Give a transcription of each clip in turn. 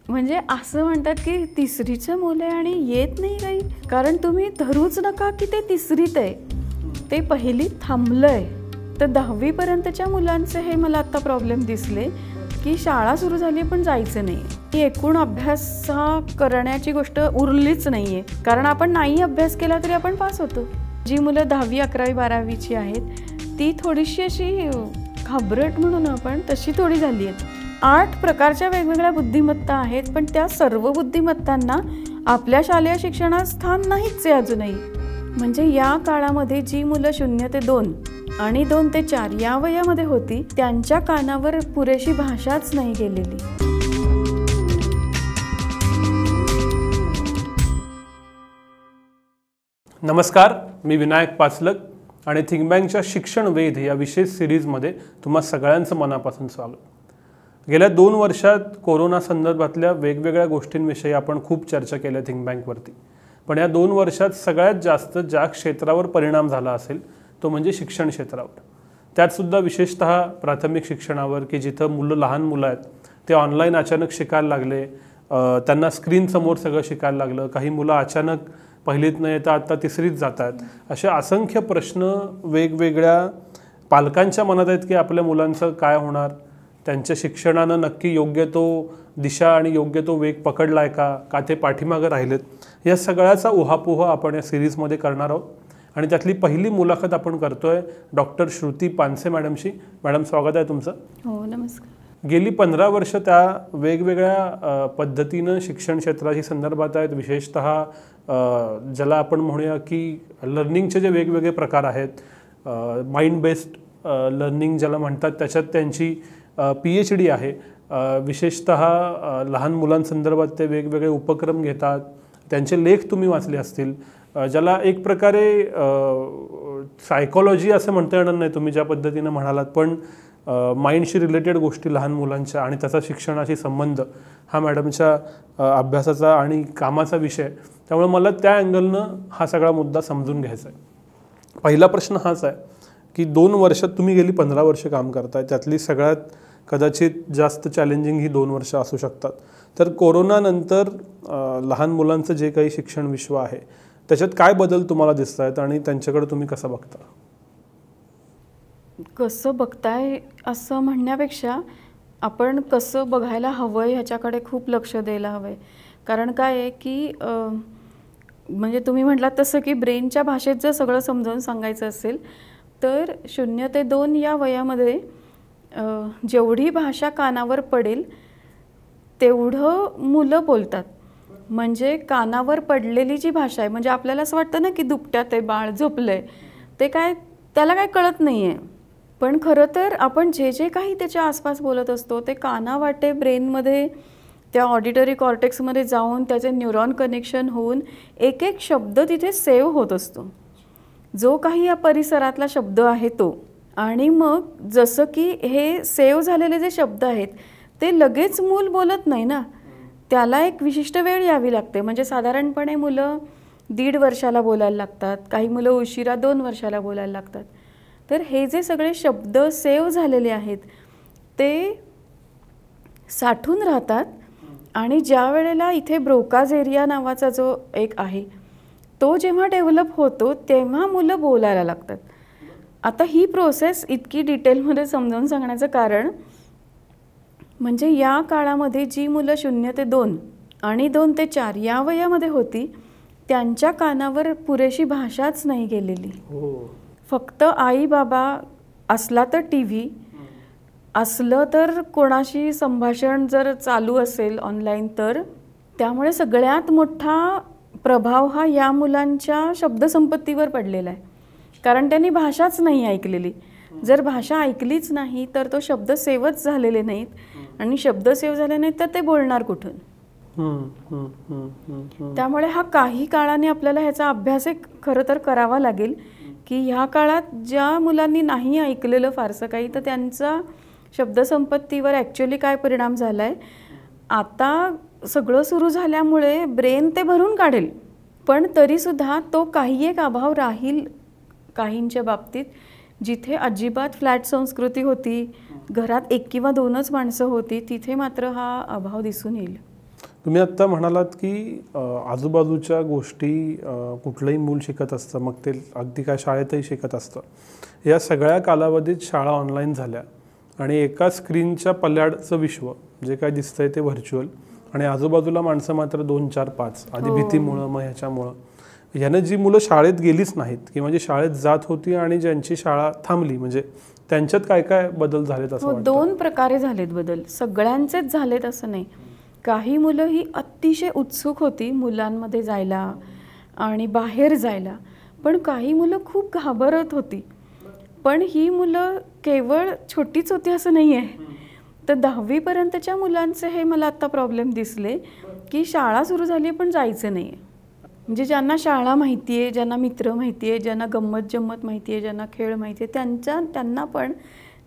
म्हणजे असं म्हणतात की तिसरीचं मुलं आहे आणि येत नाही काही, कारण तुम्ही धरूच नका की ते तिसरीत आहे, ते पहिलीत थांबलंय. तर 10वी पर्यंतच्या मुलांचे हे मला आता प्रॉब्लेम दिसले की शाळा सुरू झाली पण जायचं नाही. ही एकूण अभ्यास करण्याची गोष्ट उरलीच नाहीये, कारण आपण नाही अभ्यास केला तरी आपण पास होतो. जी मुलं 10वी 11वी 12वीची आहेत ती थोडीशी अशी घाबरट म्हणून आपण तशी थोडी झाली आहेत. 8 प्रकारच्या वेगवेगळ्या बुद्धिमत्ता आहेत, पण त्या सर्व बुद्धिमत्तांना आपल्या शालेय शिक्षणात स्थान नाहीच आहे अजूनही. म्हणजे या काळामध्ये जी मुलं 0 ते 2 आणि 2 ते 4 या वयामध्ये होती त्यांच्या कानावर पुरेशी भाषाच नाही गेलेली. नमस्कार, मी विनायक पाचलक आणि थिंक बँकच्या शिक्षण वेध या विशेष सिरीजमध्ये तुम्हा सगळ्यांचं मनापासून स्वागत. गेल्या 2 वर्षात कोरोना संदर्भातल्या वेगवेगळ्या गोष्टींविषयी आपण खूप चर्चा केल्या थिंक बँकवरती. पण या 2 वर्षात सगळ्यात जास्त ज्या क्षेत्रावर परिणाम झाला असेल तो म्हणजे शिक्षण क्षेत्रावर. त्यातसुद्धा विशेषतः प्राथमिक शिक्षणावर, की जिथं लहान मुलं आहेत ते ऑनलाईन अचानक शिकायला लागले, त्यांना स्क्रीनसमोर सगळं शिकायला लागलं. काही मुलं अचानक पहिलीत न येता आता तिसरीत जातात. असे असंख्य प्रश्न वेगवेगळ्या पालकांच्या मनात आहेत की आपल्या मुलांचं काय होणार, त्यांच्या शिक्षणानं नक्की योग्य तो दिशा आणि योग्य तो वेग पकडलाय का ते पाठीमागं राहिलेत. या सगळ्याचा उहापोह आपण या सिरीजमध्ये करणार आहोत. आणि त्यातली पहिली मुलाखत आपण करतोय डॉक्टर श्रुती पानसे मॅडमशी. मॅडम, स्वागत आहे तुमचं. हो, नमस्कार. गेली 15 वर्ष त्या वेगवेगळ्या पद्धतीनं शिक्षण क्षेत्राशी संदर्भात आहेत. विशेषतः ज्याला आपण म्हणूया की लर्निंगचे जे वेगवेगळे प्रकार आहेत, माइंड बेस्ड लर्निंग ज्याला म्हणतात, त्याच्यात त्यांची PhD आहे. विशेषतः लहान मुलांसंदर्भात ते वेगवेगळे उपक्रम घेतात. त्यांचे लेख तुम्ही वाचले असतील, ज्याला एक प्रकारे सायकॉलॉजी असं म्हणता येणार नाही तुम्ही ज्या पद्धतीनं म्हणालात, पण माइंडशी रिलेटेड गोष्टी लहान मुलांच्या आणि त्याचा शिक्षणाशी संबंध हा मॅडमच्या अभ्यासाचा आणि कामाचा विषय. त्यामुळे मला त्या अँगलनं हा सगळा मुद्दा समजून घ्यायचा आहे. पहिला प्रश्न हाच आहे की 2 वर्षात तुम्ही गेली 15 वर्ष काम करताय, त्यातली सगळ्यात कदाचित जास्त चॅलेंजिंग ही 2 वर्ष असू शकतात. तर कोरोनानंतर लहान मुलांचं जे काही शिक्षण विश्व आहे त्याच्यात काय बदल तुम्हाला दिसत आहेत आणि त्यांच्याकडे तुम्ही कसं बघता? कसं बघताय असं म्हणण्यापेक्षा आपण कसं बघायला हवं आहे ह्याच्याकडे खूप लक्ष द्यायला हवं आहे. कारण काय आहे की म्हणजे तुम्ही म्हटलात तसं की ब्रेनच्या भाषेत जर सगळं समजावून सांगायचं असेल तर 0 ते 2 या वयामध्ये जेवढी भाषा कानावर पडेल तेवढं मुलं बोलतात. म्हणजे कानावर पडलेली जी भाषा आहे, म्हणजे आपल्याला असं वाटतं ना की दुपट्यात आहे बाळ, झोपलंय, ते काय त्याला काय कळत नाही आहे. पण खरं तर आपण जे काही त्याच्या आसपास बोलत असतो ते कानावाटे ब्रेनमध्ये त्या ऑडिटरी कॉर्टेक्समध्ये जाऊन त्याचे न्यूरॉन कनेक्शन होऊन एक एक शब्द तिथे सेव्ह होत असतो, जो काही या परिसरातला शब्द आहे तो. आणि मग जसं की हे सेव्ह झालेले जे शब्द आहेत ते लगेच मूल बोलत नाही ना, त्याला एक विशिष्ट वेळ यावी लागते. म्हणजे साधारणपणे मुलं 1.5 वर्षाला बोलायला लागतात, काही मुलं उशिरा 2 वर्षाला बोलायला लागतात. तर हे जे सगळे शब्द सेव्ह झालेले आहेत ते साठून राहतात आणि ज्या वेळेला इथे ब्रोकाज एरिया नावाचा जो एक आहे तो जेव्हा डेव्हलप होतो तेव्हा मुलं बोलायला लागतात. आता ही प्रोसेस इतकी डिटेलमध्ये समजावून सांगण्याचं कारण म्हणजे या काळामध्ये जी मुलं 0 ते 2 आणि 2 ते 4 या वयामध्ये होती त्यांच्या कानावर पुरेशी भाषाच नाही गेलेली. फक्त आई बाबा असला तर TV असलं तर कोणाशी संभाषण जर चालू असेल ऑनलाईन तर. त्यामुळे सगळ्यात मोठा प्रभाव हा या मुलांच्या शब्दसंपत्तीवर पडलेला आहे, कारण त्यांनी भाषाच नाही ऐकलेली. जर भाषा ऐकलीच नाही तर तो शब्द सेवच झालेले नाहीत आणि शब्द सेव झाले नाहीत तर ते बोलणार कुठून. त्यामुळे हा काही काळाने आपल्याला ह्याचा अभ्यास खरं तर करावा लागेल की ह्या काळात ज्या मुलांनी नाही ऐकलेलं फारसं काही तर त्यांचा शब्दसंपत्तीवर ॲक्च्युली काय परिणाम झाला आहे. आता सगळं सुरू झाल्यामुळे ब्रेन ते भरून काढेल, पण तरीसुद्धा तो काही एक अभाव राहील काहींच्या बाबतीत. जिथे अजिबात फ्लॅट संस्कृती होती, घरात 1 किंवा 2च माणसं होती, तिथे मात्र हा अभाव दिसून येईल. तुम्ही आत्ता म्हणालात की आजूबाजूच्या गोष्टी कुठलंही मूल शिकत असतं, मग ते अगदी काय शाळेतही शिकत असतं. या सगळ्या कालावधीत शाळा ऑनलाईन झाल्या आणि एका स्क्रीनच्या पल्याडचं विश्व जे काय दिसतंय ते व्हर्च्युअल, आणि आजूबाजूला माणसं मात्र 2, 4, 5 आधी भीतीमुळं, मग ह्याच्यामुळं ह्यानं जी मुलं शाळेत गेलीच नाहीत किंवा जी शाळेत जात होती आणि ज्यांची शाळा थांबली, म्हणजे त्यांच्यात काय काय बदल झालेत असं वाटतं? 2 प्रकारे झालेत बदल. सगळ्यांचेच झालेत असं नाही. काही मुलं ही अतिशय उत्सुक होती मुलांमध्ये जायला आणि बाहेर जायला, पण काही मुलं खूप घाबरत होती. पण ही मुलं केवळ छोटीच होती असं नाही आहे. तर 10वी पर्यंतच्या मुलांचे हे मला आत्ता प्रॉब्लेम दिसले की शाळा सुरू झाली पण जायचं नाही आहे. म्हणजे ज्यांना शाळा माहिती आहे, ज्यांना मित्र माहिती आहे, ज्यांना गंमत जम्मत माहिती आहे, ज्यांना खेळ माहिती आहे, त्यांना पण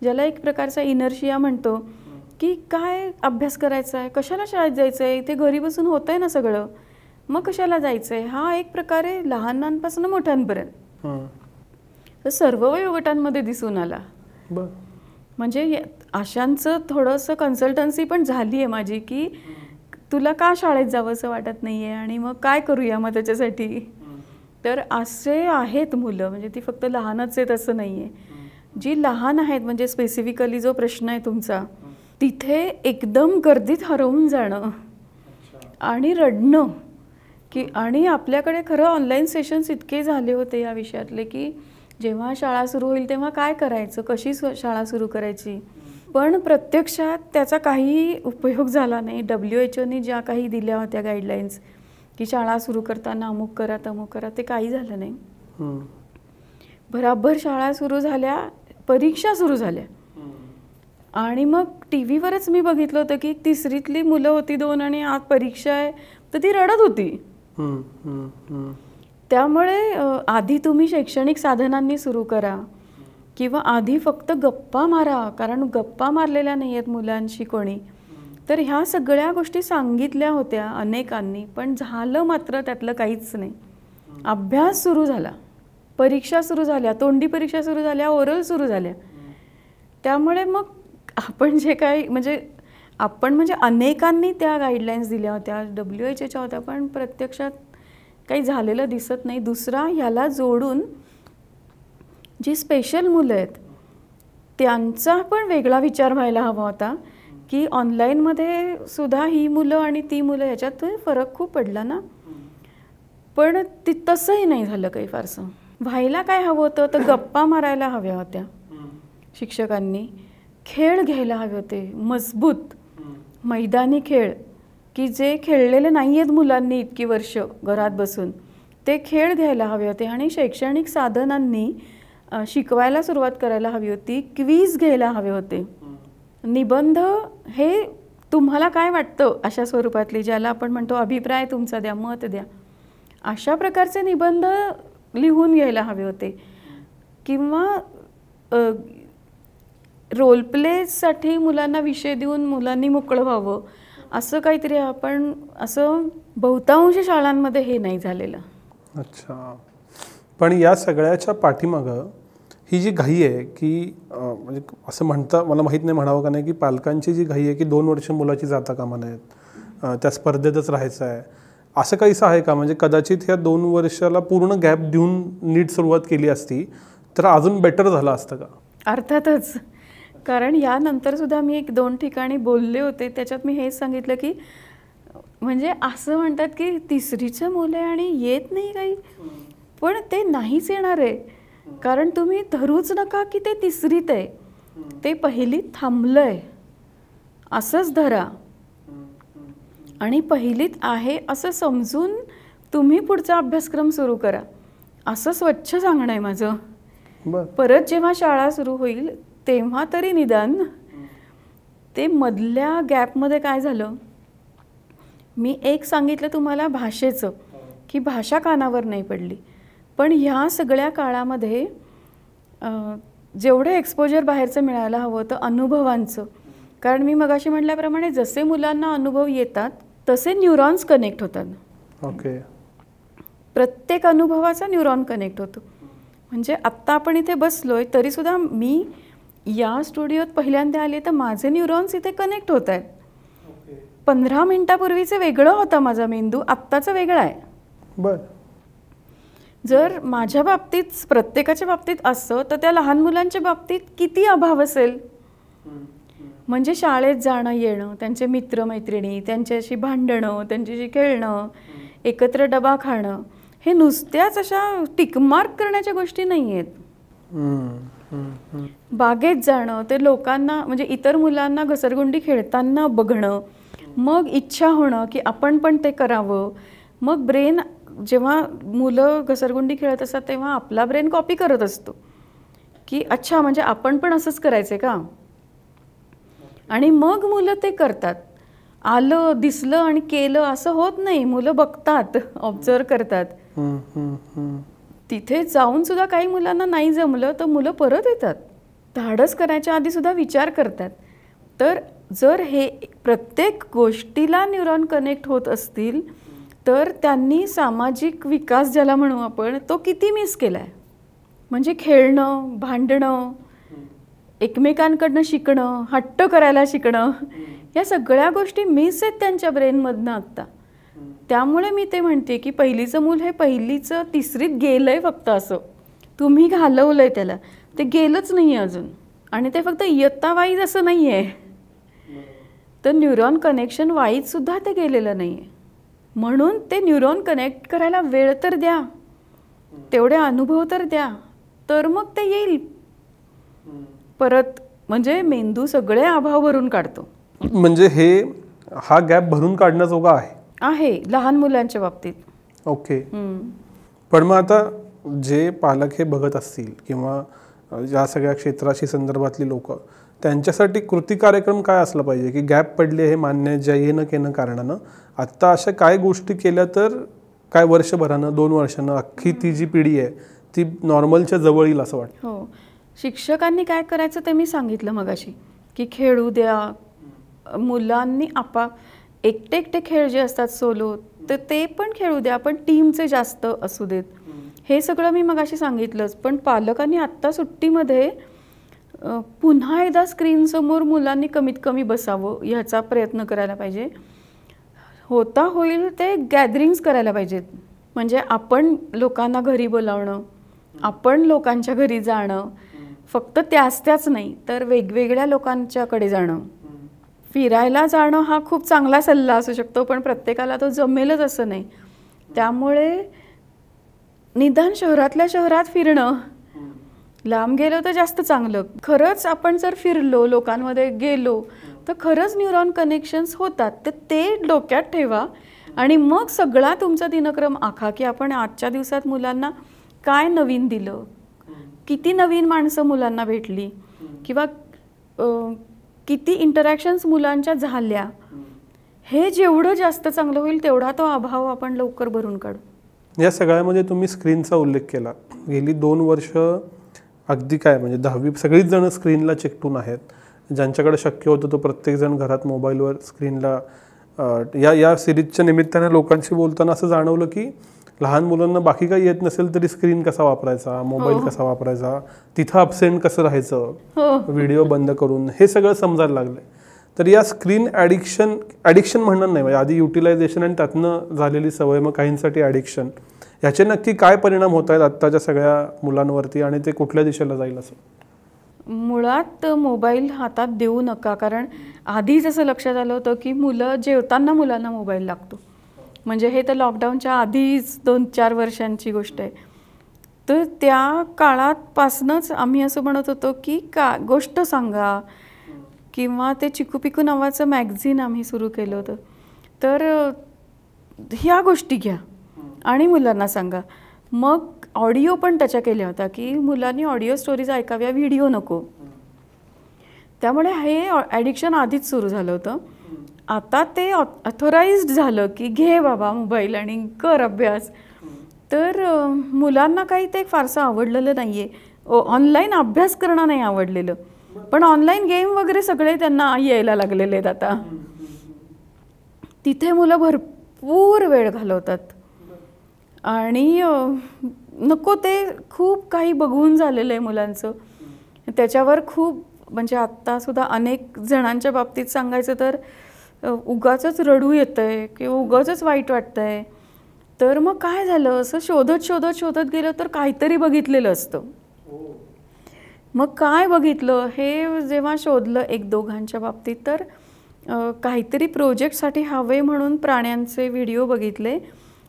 ज्याला एक प्रकारचा इनर्शिया म्हणतो की काय अभ्यास करायचा आहे, कशाला शाळेत जायचं आहे, इथे घरी बसून होतं आहे ना सगळं, मग कशाला जायचं आहे, हा एक प्रकारे लहानांपासून मोठ्यांपर्यंत तर सर्व वयोगटांमध्ये दिसून आला. म्हणजे अशांचं थोडंसं कन्सल्टन्सी पण झाली आहे माझी की तुला का शाळेत जावंसं वाटत नाही आहे आणि मग काय करूया मग त्याच्यासाठी. तर असे आहेत मुलं, म्हणजे ती फक्त लहानच आहेत असं नाही आहे. जी लहान आहेत, म्हणजे स्पेसिफिकली जो प्रश्न आहे तुमचा, तिथे एकदम गर्दीत हरवून जाणं आणि रडणं की, आणि आपल्याकडे खरं ऑनलाईन सेशन्स इतके झाले होते या विषयातले की जेव्हा शाळा सुरू होईल तेव्हा काय करायचं, कशी शाळा सुरू करायची, पण प्रत्यक्षात त्याचा काही उपयोग झाला नाही. WHO ज्या काही दिल्या होत्या गाईडलाईन्स की शाळा सुरू करताना अमुक करा तमुक करा, ते काही झालं नाही. बराबर शाळा सुरू झाल्या, परीक्षा सुरू झाल्या आणि मग TV वरच मी बघितलं होतं की 3रीतली मुलं होती 2 आणि आज परीक्षा आहे तर ती रडत होती. त्यामुळे आधी तुम्ही शैक्षणिक साधनांनी सुरू करा किंवा आधी फक्त गप्पा मारा, कारण गप्पा मारलेल्या नाही आहेत मुलांशी कोणी. तर ह्या सगळ्या गोष्टी सांगितल्या होत्या अनेकांनी, पण झालं मात्र त्यातलं काहीच नाही. अभ्यास सुरू झाला, परीक्षा सुरू झाल्या, तोंडी परीक्षा सुरू झाल्या, ओरल सुरू झाल्या. त्यामुळे मग आपण जे काही म्हणजे अनेकांनी त्या गाईडलाईन्स दिल्या होत्या, WHOच्या होत्या, पण प्रत्यक्षात काही झालेलं दिसत नाही. दुसरा, ह्याला जोडून जी स्पेशल मुलं आहेत त्यांचा पण वेगळा विचार व्हायला हवा होता की ऑनलाईनमध्ये सुद्धा ही मुलं आणि ती मुलं ह्याच्यात फरक खूप पडला ना. पण तसंही नाही झालं काही फारसं. व्हायला काय हवं होतं तर गप्पा मारायला हव्या होत्या शिक्षकांनी, खेळ घ्यायला हवे होते मजबूत मैदानी खेळ की जे खेळलेले नाही आहेत मुलांनी इतकी वर्ष घरात बसून, ते खेळ घ्यायला हवे होते. आणि शैक्षणिक साधनांनी शिकवायला सुरुवात करायला हवी होती. क्विज घ्यायला हवे होते. निबंध हे तुम्हाला काय वाटतं अशा स्वरूपातले, ज्याला आपण म्हणतो अभिप्राय तुमचा द्या, मत द्या, अशा प्रकारचे निबंध लिहून घ्यायला हवे होते. किंवा रोलप्लेसाठी मुलांना विषय देऊन मुलांनी मोकळं व्हावं, असं काहीतरी. आपण असं बहुतांश शाळांमध्ये हे नाही झालेलं. अच्छा, पण या सगळ्याच्या पाठीमागं ही जी घाई आहे की म्हणजे असं म्हणता, मला माहीत नाही म्हणावं का नाही, की पालकांची जी घाई आहे की 2 वर्ष मुलाची जाता कामा नाहीत, त्या स्पर्धेतच राहायचं आहे, असं काहीसं आहे का? म्हणजे कदाचित ह्या 2 वर्षाला पूर्ण गॅप देऊन नीट सुरुवात केली असती तर अजून बेटर झालं असतं का? अर्थातच. कारण यानंतर सुद्धा मी 1-2 ठिकाणी बोलले होते, त्याच्यात मी हेच सांगितलं की म्हणजे असं म्हणतात की 3रीचं मुलं आहे आणि येत नाही काही, पण ते नाहीच येणार आहे. कारण तुम्ही धरूच नका की ते 3रीत आहे, ते 1लीत थांबलंय असंच धरा आणि 1लीत आहे असं समजून तुम्ही पुढचा अभ्यासक्रम सुरू करा, असं स्वच्छ सांगणं आहे माझं. परत जेव्हा शाळा सुरू होईल तेव्हा तरी निदान ते मधल्या गॅपमध्ये काय झालं, मी एक सांगितलं तुम्हाला भाषेचं की भाषा कानावर नाही पडली, पण ह्या सगळ्या काळामध्ये जेवढं एक्सपोजर बाहेरचं मिळायला हवं होतं अनुभवांचं, कारण मी मगाशी म्हटल्याप्रमाणे जसे मुलांना अनुभव येतात तसे न्यूरॉन्स कनेक्ट होतात. ओके, प्रत्येक अनुभवाचा न्यूरॉन कनेक्ट होतो. म्हणजे आत्ता आपण इथे बसलोय तरीसुद्धा मी या स्टुडिओत पहिल्यांदा आले तर माझे न्यूरॉन्स इथे कनेक्ट होत आहेत. 15 मिनिटापूर्वीचं वेगळं होता माझा मेंदू, आत्ताचं वेगळं आहे. बर. जर माझ्या बाबतीत प्रत्येकाच्या बाबतीत असं, तर त्या लहान मुलांच्या बाबतीत किती अभाव असेल. म्हणजे शाळेत जाणं येणं, त्यांचे मित्रमैत्रिणी, त्यांच्याशी भांडणं, त्यांच्याशी खेळणं, एकत्र डबा खाणं, हे नुसत्याच अशा टिकमार्क करण्याच्या गोष्टी नाही आहेत. बागेत जाणं, ते लोकांना म्हणजे इतर मुलांना घसरगुंडी खेळताना बघणं, मग इच्छा होणं की आपण पण ते करावं. मग ब्रेन, जेव्हा मुलं घसरगुंडी खेळत असतात तेव्हा आपला ब्रेन कॉपी करत असतो की अच्छा म्हणजे आपण पण असंच करायचं का. आणि मग मुलं ते करतात. आलं, दिसलं आणि केलं असं होत नाही. मुलं बघतात, ऑब्झर्व करतात. तिथे जाऊन सुद्धा काही मुलांना नाही जमलं तर मुलं परत येतात. धाडस करायच्या आधी सुद्धा विचार करतात. तर जर हे प्रत्येक गोष्टीला न्यूरॉन कनेक्ट होत असतील तर त्यांनी सामाजिक विकास ज्याला म्हणू आपण तो किती मिस केलाय. म्हणजे खेळणं, भांडणं, एकमेकांकडनं शिकणं, हट्ट करायला शिकणं, या सगळ्या गोष्टी मिस आहेत त्यांच्या ब्रेनमधनं आत्ता. त्यामुळे मी ते म्हणते की पहिलीचं मूल हे पहिलीचं तिसरीत गेलंय फक्त. असं तुम्ही घालवलंय त्याला, ते गेलंच नाही आहे अजून. आणि ते फक्त इयत्ता वाईज असं नाही आहे, तर न्यूरॉन कनेक्शन वाईज सुद्धा ते गेलेलं नाही आहे. म्हणून ते न्यूरॉन कनेक्ट करायला वेळ तर द्या, तेवढे अनुभव तर द्या, तर मग ते येईल परत. म्हणजे मेंदू सगळे अभाव भरून काढतो. म्हणजे हा गॅप भरून काढण्याजोगा आहे लहान मुलांच्या बाबतीत. ओके. पण मग आता जे पालक हे बघत असतील किंवा या सगळ्या क्षेत्राशी संदर्भातली लोक, त्यांच्यासाठी कृती कार्यक्रम काय असला पाहिजे की गॅप पडले हे मान्य ज्या येणं केनं कारणानं, आत्ता अशा काय गोष्टी केल्या तर काय वर्षभरानं 2 वर्षानं अख्खी ती जी पिढी आहे ती नॉर्मलच्या जवळ येईल असं वाटतं. हो, शिक्षकांनी काय करायचं ते मी सांगितलं मगाशी की खेळू द्या मुलांनी. एकटे एकटे खेळ जे असतात सोलो, तर ते पण खेळू द्या, पण टीमचे जास्त असू देत. हे सगळं मी मगाशी सांगितलंच. पण पालकांनी आत्ता सुट्टीमध्ये पुन्हा एकदा स्क्रीनसमोर मुलांनी कमीत कमी बसावं ह्याचा प्रयत्न करायला पाहिजे. होता होईल ते गॅदरिंग्स करायला पाहिजेत. म्हणजे आपण लोकांना घरी बोलावणं, आपण लोकांच्या घरी जाणं, फक्त त्याच नाही तर वेगवेगळ्या लोकांच्याकडे जाणं. फिरायला जाणं हा खूप चांगला सल्ला असू शकतो, पण प्रत्येकाला तो जमेलच असं नाही. त्यामुळे निदान शहरातल्या शहरात फिरणं, लांब गेलो तर जास्त चांगलं. खरंच आपण जर फिरलो, लोकांमध्ये गेलो, तर खरंच न्यूरॉन कनेक्शन्स होतात. तर ते डोक्यात ठेवा आणि मग सगळा तुमचा दिनक्रम आखा की आपण आजच्या दिवसात मुलांना काय नवीन दिलं, किती नवीन माणसं मुलांना भेटली, किंवा किती इंटरॅक्शन्स मुलांच्या झाल्या. हे जेवढं जास्त चांगलं होईल तेवढा तो अभाव आपण लवकर भरून काढू. या सगळ्यामध्ये तुम्ही स्क्रीनचा उल्लेख केला. गेली 2 वर्ष अगदी काय म्हणजे 10वी सगळीच जण स्क्रीनला चिकटून आहेत. ज्यांच्याकडे शक्य होतं तो प्रत्येकजण घरात मोबाईलवर स्क्रीनला. या सिरीजच्या निमित्ताने लोकांशी बोलताना असं जाणवलं की लहान मुलांना बाकी काही येत नसेल तरी स्क्रीन कसा वापरायचा, मोबाईल कसा वापरायचा, तिथं अबसेंट कसं राहायचं, व्हिडिओ बंद करून, हे सगळं समजायला लागलंय. तर या स्क्रीन ॲडिक्शन म्हणणार नाही, म्हणजे आधी युटिलायझेशन आणि त्यातनं झालेली सवय, मग काहींसाठी ॲडिक्शन, ह्याचे नक्की काय परिणाम होत आहेत आत्ताच्या सगळ्या मुलांवरती आणि ते कुठल्या दिशेला जाईल असं? मुळात मोबाईल हातात देऊ नका. कारण आधीच असं लक्षात आलं होतं की जेवताना मुलांना मोबाईल लागतो. म्हणजे हे तर लॉकडाऊनच्या आधीच 2-4 वर्षांची गोष्ट आहे. तर त्या काळापासूनच आम्ही असं म्हणत होतो की गोष्ट सांगा, किंवा ते चिकू पिकू नावाचं मॅगझिन आम्ही सुरू केलं होतं. तर ह्या गोष्टी घ्या आणि मुलांना सांगा. मग ऑडिओ पण त्याच्या केल्या होत्या की मुलांनी ऑडिओ स्टोरीज ऐकाव्या, व्हिडिओ नको. त्यामुळे हे ॲडिक्शन आधीच सुरू झालं होतं. आता ते ऑथोराइज्ड झालं की घे बाबा मोबाईल आणि कर अभ्यास. तर मुलांना काही ते फारसं आवडलेलं नाही आहे. ऑनलाईन अभ्यास करणं नाही आवडलेलं, पण ऑनलाईन गेम वगैरे सगळे त्यांना यायला लागलेले आहेत आता. तिथे मुलं भरपूर वेळ घालवतात आणि नको ते खूप काही बघून झालेलं आहे मुलांचं. त्याच्यावर खूप म्हणजे आत्तासुद्धा अनेक जणांच्या बाबतीत सांगायचं तर उगाचच रडू येतंय किंवा उगाचच वाईट वाटतंय. तर मग काय झालं, असं शोधत शोधत शोधत गेलं तर काहीतरी बघितलेलं असतं. मग काय बघितलं हे जेव्हा शोधलं एक दोघांच्या बाबतीत, तर काहीतरी प्रोजेक्टसाठी हवे म्हणून प्राण्यांचे व्हिडिओ बघितले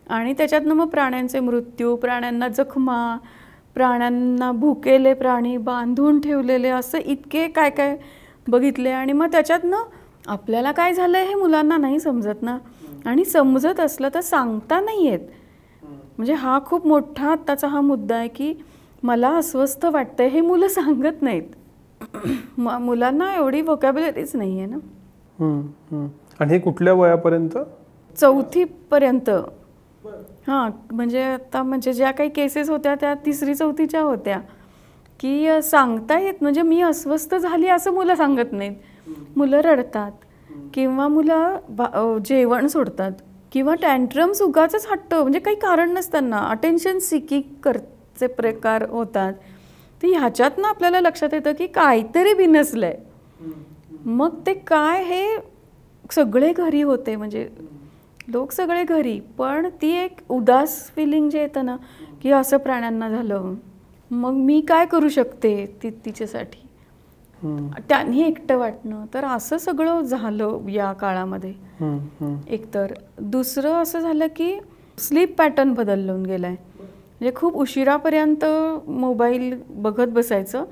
आणि त्याच्यातनं मग प्राण्यांचे मृत्यू, प्राण्यांना जखमा, प्राण्यांना भुकेले प्राणी बांधून ठेवलेले, असं इतके काय काय बघितले. आणि मग त्याच्यातनं आपल्याला काय झालं हे मुलांना नाही समजत ना, आणि समजत असलं तर सांगता नाही येत. म्हणजे हा खूप मोठा आत्ताचा हा मुद्दा आहे की मला अस्वस्थ वाटतंय हे मुलं सांगत नाहीत. मुलांना एवढी व्होकॅब्युलरीच नाही आहे ना. आणि हे कुठल्या वयापर्यंत? 4थी पर्यंत. हां, म्हणजे आता म्हणजे ज्या काही केसेस होत्या त्या 3री-4थीच्या होत्या की सांगता येत, म्हणजे मी अस्वस्थ झाली असं मुलं सांगत नाहीत. मुलं रडतात किंवा मुलं जेवण सोडतात किंवा टँट्रम्स उगाचच हट्ट, म्हणजे काही कारण नसताना अटेन्शन सिकिंग करचे प्रकार होतात. तर ह्याच्यातनं आपल्याला लक्षात येतं की काहीतरी बिनसलंय. मग ते काय हे सगळे घरी होते, म्हणजे लोक सगळे घरी, पण ती एक उदास फिलिंग जे येतं ना की असं प्राण्यांना झालं, मग मी काय करू शकते तिच्यासाठी, त्यांनी एकटं वाटणं. तर असं सगळं झालं या काळामध्ये. एकतर दुसरं असं झालं की स्लीप पॅटर्न बदलून गेलाय. म्हणजे खूप उशिरापर्यंत मोबाईल बघत बसायचं,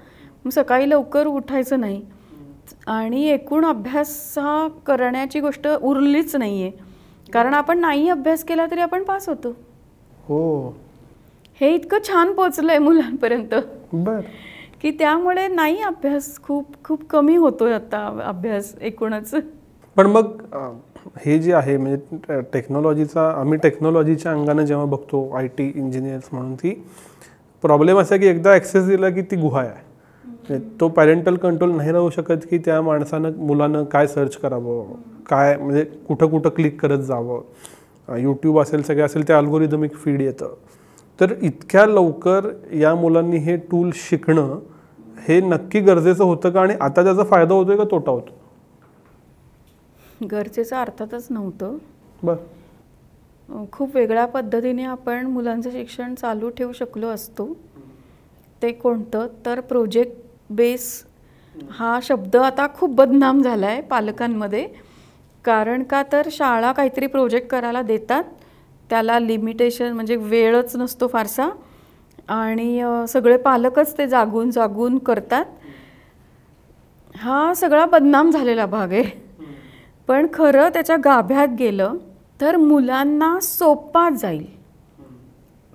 मग सकाळी लवकर उठायचं नाही आणि एकूण अभ्यास हा करण्याची गोष्ट उरलीच नाहीये, कारण आपण नाही अभ्यास केला तरी आपण पास होतो. हो, हे इतकं छान पोचलंय मुलांपर्यंत बर की त्यामुळे नाही अभ्यास खूप खूप कमी होतोय आता अभ्यास एकूणच. पण मग हे जे आहे म्हणजे टेक्नॉलॉजीचा, आम्ही टेक्नॉलॉजीच्या अंगाने जेव्हा बघतो IT इंजिनियर्स म्हणून, ती प्रॉब्लेम असा की एकदा ॲक्सेस दिला की ती गुहा आहे. तो पॅरेंटल कंट्रोल नाही राहू शकत की त्या माणसानं मुलानं काय सर्च करावं, काय म्हणजे कुठं कुठं क्लिक करत जावं. यूट्यूब असेल, सगळे असेल, ते अल्गोरिदमिक फीड येतं. तर इतक्या लवकर या मुलांनी हे टूल शिकणं हे नक्की गरजेचं होतं का, आणि आता त्याचा फायदा होतोय का तोटा होतो? गरजेचं अर्थातच नव्हतं. बरं. खूप वेगळ्या पद्धतीने आपण मुलांचं शिक्षण चालू ठेवू शकलो असतो. ते कोणतं, तर प्रोजेक्ट बेस हा शब्द आता खूप बदनाम झाला आहे पालकांमध्ये. कारण का, तर शाळा काहीतरी प्रोजेक्ट करायला देतात, त्याला लिमिटेशन म्हणजे वेळच नसतो फारसा, आणि सगळे पालकच ते जागून जागून करतात. हा सगळा बदनाम झालेला भाग आहे. पण खरं त्याच्या गाभ्यात गेलं तर मुलांना सोपा जाईल,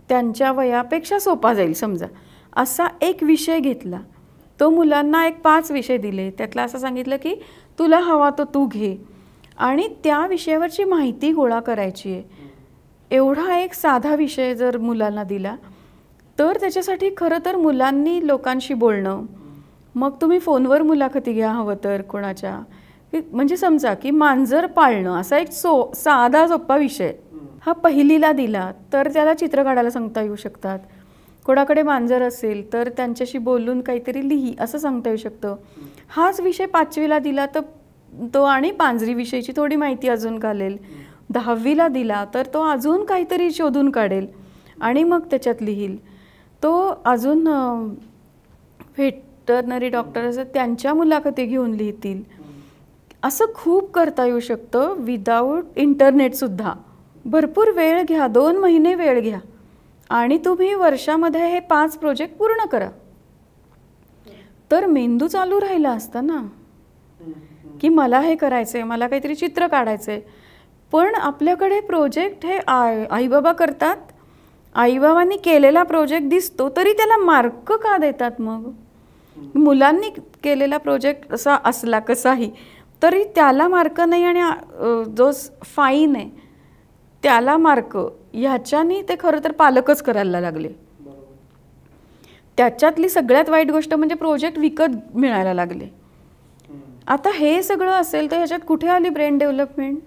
त्यांच्या वयापेक्षा सोपा जाईल. समजा असा एक विषय घेतला, तो मुलांना एक 5 विषय दिले, त्यातला असं सांगितलं की तुला हवा तो तू घे, आणि त्या विषयावरची माहिती गोळा करायची आहे. एवढा एक साधा विषय जर मुलांना दिला तर त्याच्यासाठी खरं तर मुलांनी लोकांशी बोलणं, मग तुम्ही फोनवर मुलाखती घ्या हवं तर कोणाच्या, म्हणजे समजा की मांजर पाळणं असा एक साधा सोपा विषय हा पहिलीला दिला तर त्याला चित्र काढायला सांगता येऊ शकतात. कोणाकडे मांजर असेल तर त्यांच्याशी बोलून काहीतरी लिही असं सांगता येऊ शकतं. हाच विषय 5वीला दिला तर तो आणि पांजरीविषयीची थोडी माहिती अजून घालेल. 10वीला दिला तर तो अजून काहीतरी शोधून काढेल आणि मग त्याच्यात लिहील. तो अजून व्हेटरनरी डॉक्टर असतात त्यांच्या मुलाखती घेऊन लिहितील. असं खूप करता येऊ शकतं विदाऊट इंटरनेटसुद्धा. भरपूर वेळ घ्या, 2 महिने वेळ घ्या आणि तुम्ही वर्षामध्ये हे 5 प्रोजेक्ट पूर्ण करा. तर मेंदू चालू राहिला असता ना की मला हे करायचं आहे, मला काहीतरी चित्र काढायचं आहे. पण आपल्याकडे प्रोजेक्ट हे आईबाबा करतात, आईबाबांनी केलेला प्रोजेक्ट दिसतो तरी त्याला मार्क का देतात? मग मुलांनी केलेला प्रोजेक्ट असा असला कसाही तरी त्याला मार्क नाही, आणि जो फाईन आहे त्याला मार्क, ह्याच्यानी ते खरं तर पालकच करायला लागले. त्याच्यातली सगळ्यात वाईट गोष्ट म्हणजे प्रोजेक्ट विकत मिळायला लागले. आता हे सगळं असेल तर ह्याच्यात कुठे आली ब्रेन डेव्हलपमेंट?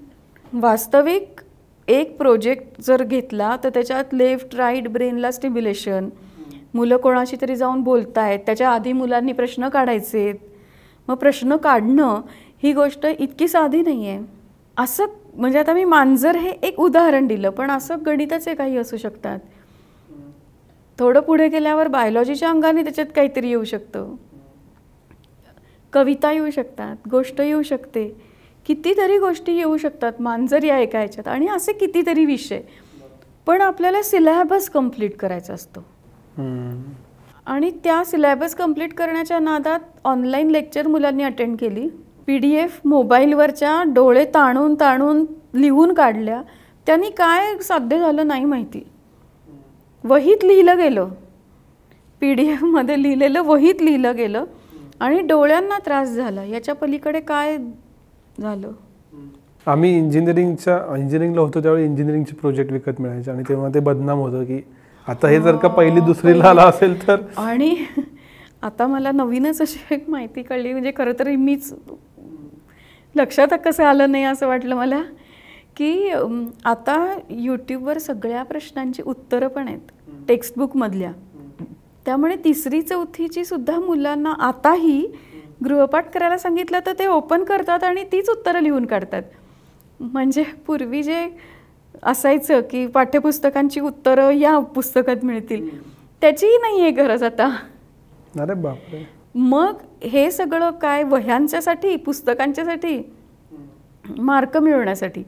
वास्तविक एक प्रोजेक्ट जर घेतला तर त्याच्यात लेफ्ट राईट ब्रेनला स्टिम्युलेशन, मुलं कोणाशी तरी जाऊन बोलतायत, त्याच्या आधी मुलांनी प्रश्न काढायचे. मग प्रश्न काढणं ही गोष्ट इतकी साधी नाही आहे. असं म्हणजे आता मी मांजर हे एक उदाहरण दिलं, पण असं गणिताचे काही असू शकतात. थोडं पुढे गेल्यावर बायोलॉजीच्या अंगाने त्याच्यात काहीतरी येऊ शकतं, कविता येऊ शकतात, गोष्ट येऊ शकते, कितीतरी गोष्टी येऊ शकतात मांजर या एका ह्याच्यात, आणि असे कितीतरी विषय. पण आपल्याला सिलॅबस कंप्लीट करायचा असतो, आणि त्या सिलॅबस कंप्लीट करण्याच्या नादात ऑनलाईन लेक्चर मुलांनी अटेंड केली, PDF मोबाईलवरच्या डोळे ताणून ताणून लिहून काढल्या, त्यांनी काय साध्य झालं नाही माहिती. वहीत लिहिलं गेलं, PDF मध्ये लिहिलेलं वहीत लिहिलं गेलं, आणि डोळ्यांना त्रास झाला. याच्या पलीकडे काय झालं? आम्ही इंजिनिअरिंगला होतो त्यावेळी इंजिनिअरिंगचे प्रोजेक्ट विकत मिळायचे, आणि तेव्हा ते बदनाम होतं की आता हे जर का पहिली दुसरीला आला असेल तर. आणि आता मला नवीनच अशी एक माहिती कळली, म्हणजे खरं तर मीच लक्षात कसं आलं नाही असं वाटलं मला, की आता यूट्यूबवर सगळ्या प्रश्नांची उत्तरं पण आहेत टेक्स्टबुकमधल्या. त्यामुळे 3री-4थीची सुद्धा मुलांना आताही गृहपाठ करायला सांगितलं तर ते ओपन करतात आणि तीच उत्तरं लिहून काढतात. म्हणजे पूर्वी जे असायचं की पाठ्यपुस्तकांची उत्तरं या पुस्तकात मिळतील, त्याचीही नाही आहे गरज आता. अरे बापरे. मग हे सगळं काय वह्यांच्यासाठी, पुस्तकांच्यासाठी, मार्क मिळवण्यासाठी.